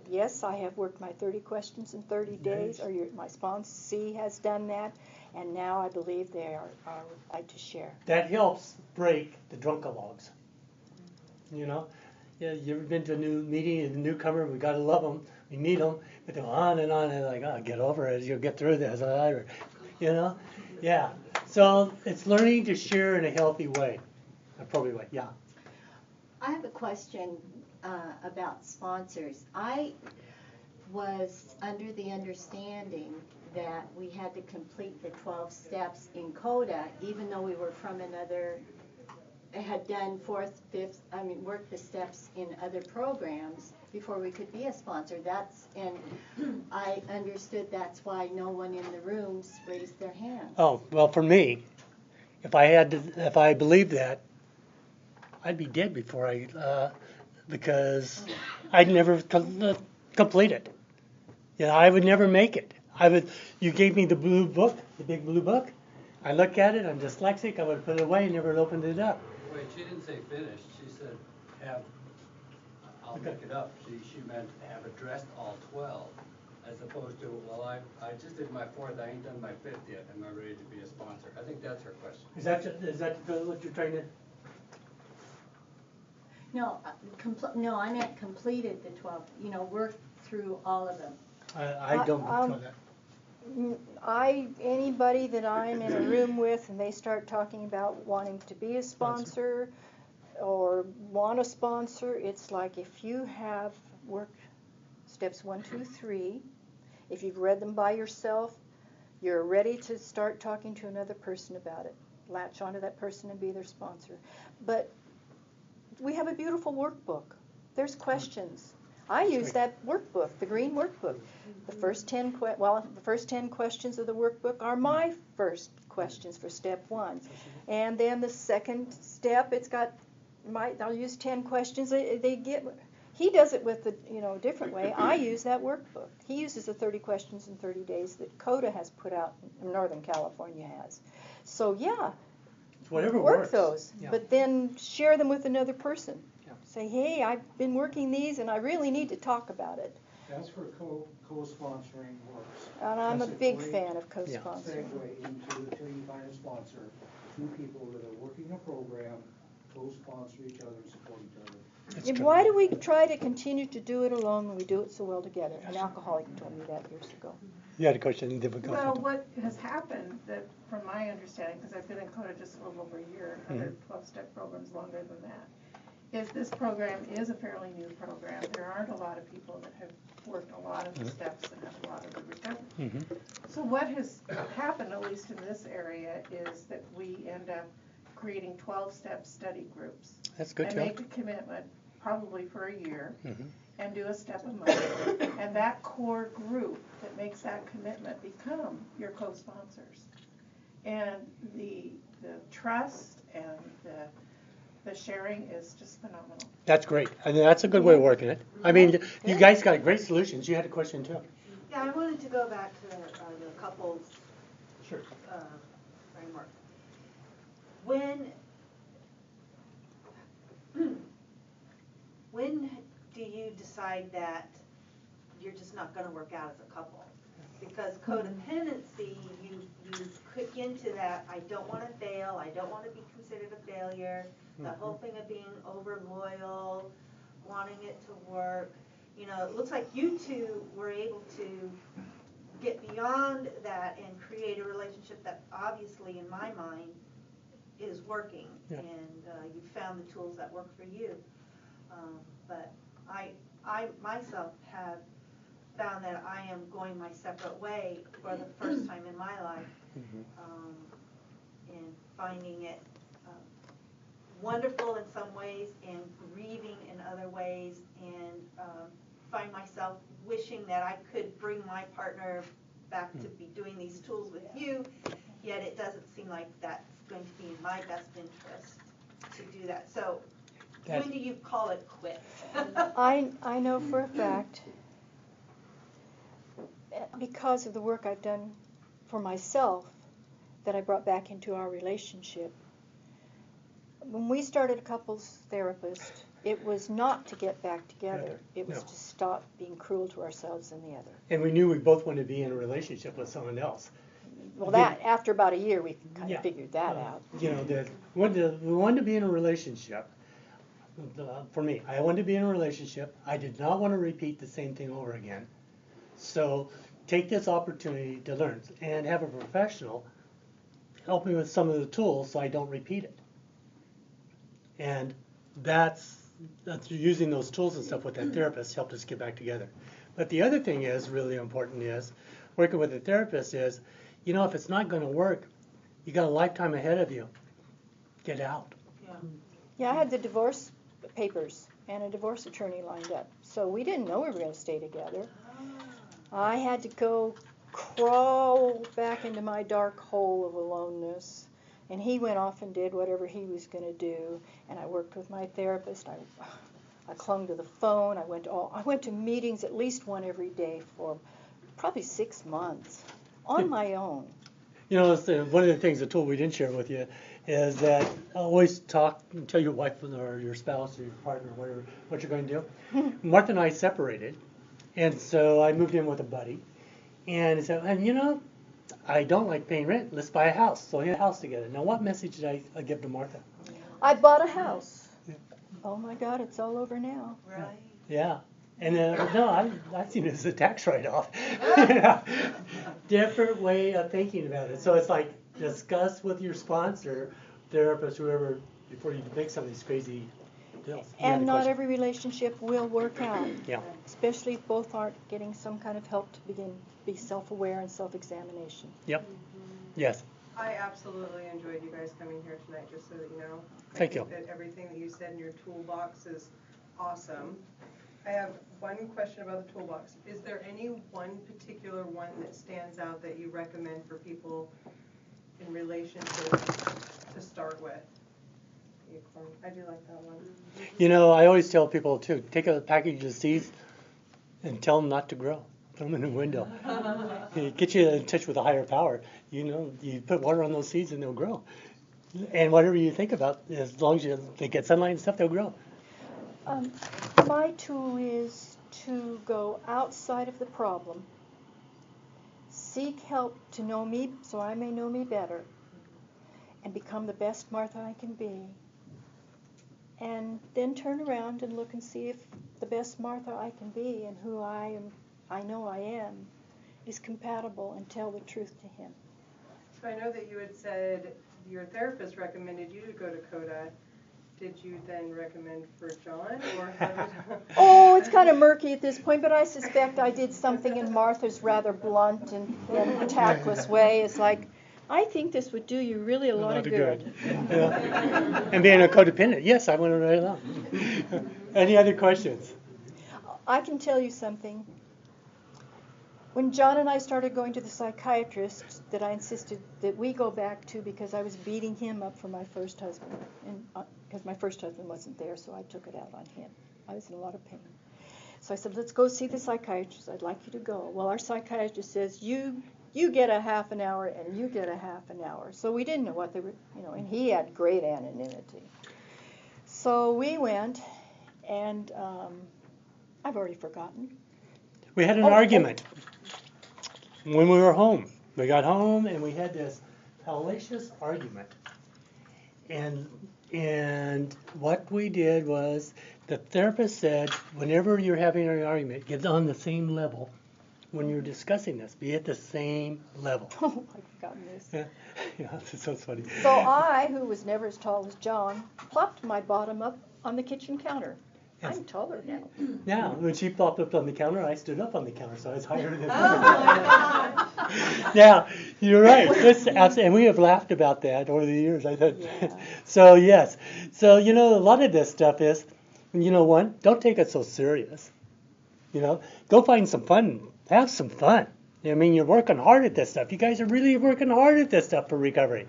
yes, I have worked my 30 questions in 30 days, or my sponsee has done that, and now I believe they are right to share. That helps break the drunkalogs. You know? Yeah, you ever been to a new meeting, a newcomer, we got to love them, we need them, but they're on, and like, oh, get over it, you'll get through this, you know? Yeah. So it's learning to share in a healthy way, appropriate way, yeah. I have a question about sponsors. I was under the understanding that we had to complete the 12 steps in CODA, even though we were from another, had done worked the steps in other programs before we could be a sponsor. And I understood that's why no one in the rooms raised their hands. Oh, well, for me, if I believed that, I'd be dead before because I'd never complete it. You know, I would never make it. You gave me the blue book, the big blue book. I look at it, I'm dyslexic, I would put it away and never opened it up. Wait, she didn't say finished, she said I'll look it up. She meant have addressed all 12, as opposed to, well, I just did my 4th, I ain't done my 5th yet, am I ready to be a sponsor? I think that's her question. Is that what you're trying to? No, I meant completed the 12, worked through all of them. I don't know that. Anybody that I'm in a room with and they start talking about wanting to be a sponsor or want a sponsor, it's like if you have worked steps 1, 2, 3, if you've read them by yourself, you're ready to start talking to another person about it. Latch onto that person and be their sponsor. But we have a beautiful workbook. There's questions. I use that workbook, the green workbook. The first 10 questions of the workbook are my first questions for step 1. And then the second step, I'll use 10 questions. He does it with a different way. I use that workbook. He uses the 30 questions in 30 days that CODA has put out, Northern California has. So yeah, whatever work works. those, Yeah. but then share them with another person. Yeah. Say, hey, I've been working these and I really need to talk about it. That's where co-sponsoring works. And I'm That's a big great fan of co-sponsoring. segue into until you find a sponsor. Two people that are working a program co-sponsor each other and support each other. And why do we try to continue to do it alone when we do it so well together? An alcoholic told me that years ago. You had a question, difficult. Well, what has happened, that from my understanding, because I've been in CODA just a little over a year, other 12-step programs longer than that, is this program is a fairly new program. There aren't a lot of people that have worked a lot of the steps and have a lot of the recovery. So what has happened, at least in this area, is that we end up creating 12-step study groups. That's good, and Joe. make a commitment, probably for a year, and do a step a month. And that core group that makes that commitment become your co-sponsors. And the trust and the sharing is just phenomenal. That's great. I mean, that's a good way of working it. I mean, you guys got great solutions. You had a question too. Yeah, I wanted to go back to the couples framework. When do you decide that you're just not going to work out as a couple? Because codependency, you click into that, I don't want to fail, I don't want to be considered a failure, the whole thing of being over loyal, wanting it to work. You know, it looks like you two were able to get beyond that and create a relationship that obviously, in my mind, is working. Yeah. And you found the tools that work for you. But I myself have found that I am going my separate way for the first time in my life, and finding it wonderful in some ways and grieving in other ways, and find myself wishing that I could bring my partner back to be doing these tools with you, yet it doesn't seem like that's going to be in my best interest to do that. So when do you call it quits? I know for a fact, because of the work I've done for myself, that I brought back into our relationship. When we started a couples therapist, it was not to get back together. It was to stop being cruel to ourselves and the other. And we knew we both wanted to be in a relationship with someone else. Well, after about a year, we kind of figured that out. You know, we wanted to be in a relationship. For me, I wanted to be in a relationship. I did not want to repeat the same thing over again. So take this opportunity to learn and have a professional help me with some of the tools so I don't repeat it. And that's using those tools and stuff with that therapist helped us get back together. But the other thing is really important is working with a therapist is, you know, if it's not going to work, you got a lifetime ahead of you. Get out. Yeah, I had the divorce papers and a divorce attorney lined up. So we didn't know we were going to stay together. I had to go crawl back into my dark hole of aloneness. And he went off and did whatever he was going to do. And I worked with my therapist. I clung to the phone. I went to meetings, at least one every day, for probably 6 months on my own. You know, one of the things, the tool we didn't share with you, is that always talk and tell your wife or your spouse or your partner, whatever, what you're going to do. Martha and I separated, and so I moved in with a buddy. And he said, and you know, I don't like paying rent. Let's buy a house. So we had a house together. Now, what message did I give to Martha? I bought a house. Oh my God, it's all over now. Right. Yeah. And no, I see it as a tax write-off. Different way of thinking about it. So it's like discuss with your sponsor, therapist, whoever, before you make some of these crazy deals. And not every relationship will work out. Yeah. Especially if both aren't getting some kind of help to be self-aware and self-examination. Yep. Yes. I absolutely enjoyed you guys coming here tonight, just so that you know. Thank you. I think that everything that you said in your toolbox is awesome. I have one question about the toolbox. Is there any one particular one that stands out that you recommend for people in relation to start with? I do like that one. You know, I always tell people too, take a package of seeds and tell them not to grow. Put them in a window. It gets you in touch with a higher power. You know, you put water on those seeds and they'll grow. And whatever you think about, as long as they get sunlight and stuff, they'll grow. My tool is to go outside of the problem, seek help to know me so I may know me better, and become the best Martha I can be. And then turn around and look and see if the best Martha I can be and who I know I am, is compatible, and tell the truth to him. So I know that you had said your therapist recommended you to go to CODA. Did you then recommend for John, or how did Oh, it's kind of murky at this point, but I suspect I did something in Martha's rather blunt and tactless way. It's like, I think this would do you really a lot of good. Yeah. And being a codependent, yes, I went right along. Any other questions? I can tell you something. When John and I started going to the psychiatrist that I insisted that we go back to because I was beating him up for my first husband, and because my first husband wasn't there, so I took it out on him. I was in a lot of pain. So I said, let's go see the psychiatrist. I'd like you to go. Well, our psychiatrist says, you get a half an hour and you get a half an hour. So we didn't know what they were, and he had great anonymity. So we went, and I've already forgotten. We had an argument when we were home. We got home and we had this hellacious argument. And what we did was the therapist said, whenever you're having an argument, get on the same level. When you're discussing this, be at the same level. Oh, I've forgotten this. Yeah, it's so funny. So I, who was never as tall as John, plopped my bottom up on the kitchen counter. Yes. I'm taller now. Yeah, when she plopped up on the counter, I stood up on the counter, so I was higher than her. Now, you're right. And we have laughed about that over the years. I thought. Yeah. So, yes. So, a lot of this stuff is, one, don't take it so serious. Go find some fun. Have some fun. I mean, you're working hard at this stuff. You guys are really working hard at this stuff for recovery.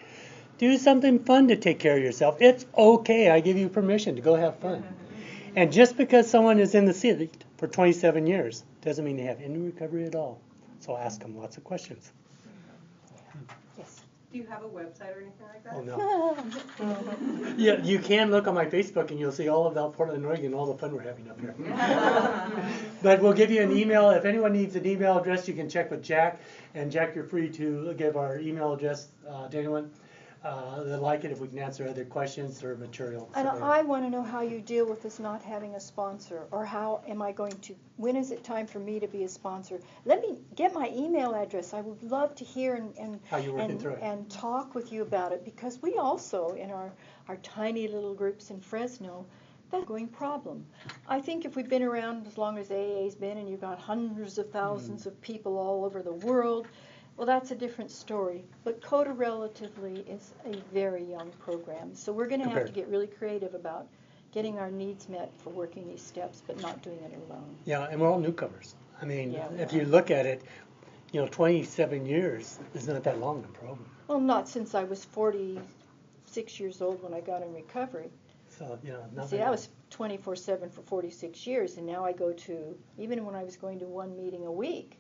Do something fun to take care of yourself. It's okay. I give you permission to go have fun. And just because someone is in the seat for 27 years doesn't mean they have any recovery at all. So ask them lots of questions. Yes. Do you have a website or anything like that? Oh, no. Yeah, you can look on my Facebook and you'll see all about Portland, Oregon, all the fun we're having up here. But we'll give you an email. If anyone needs an email address, you can check with Jack. And Jack, you're free to give our email address to anyone that like it, if we can answer other questions or material. And I want to know how you deal with this not having a sponsor, or when is it time for me to be a sponsor? Let me get my email address. I would love to hear how you're working through it. And talk with you about it, because we also, in our tiny little groups in Fresno, that's a growing problem. I think if we've been around as long as AA's been, and you've got hundreds of thousands of people all over the world, well, that's a different story. But CODA relatively is a very young program. So we're going to have to get really creative about getting our needs met for working these steps, but not doing it alone. Yeah, and we're all newcomers. I mean, if you look at it, 27 years is not that long a program. Well, not since I was 46 years old when I got in recovery. So, See, I was 24/7 for 46 years, and now I go to, even when I was going to one meeting a week,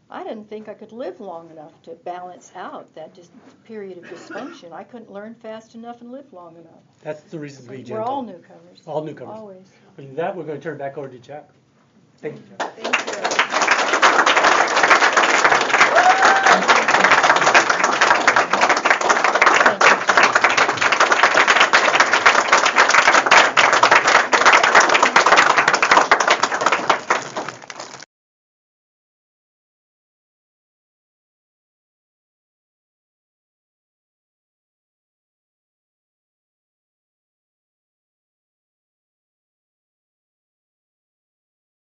I didn't think I could live long enough to balance out that just period of dysfunction. I couldn't learn fast enough and live long enough. That's the reason we We're all newcomers. All newcomers. Always. With that, we're going to turn it back over to Jack. Thank you, Jack. Thank you.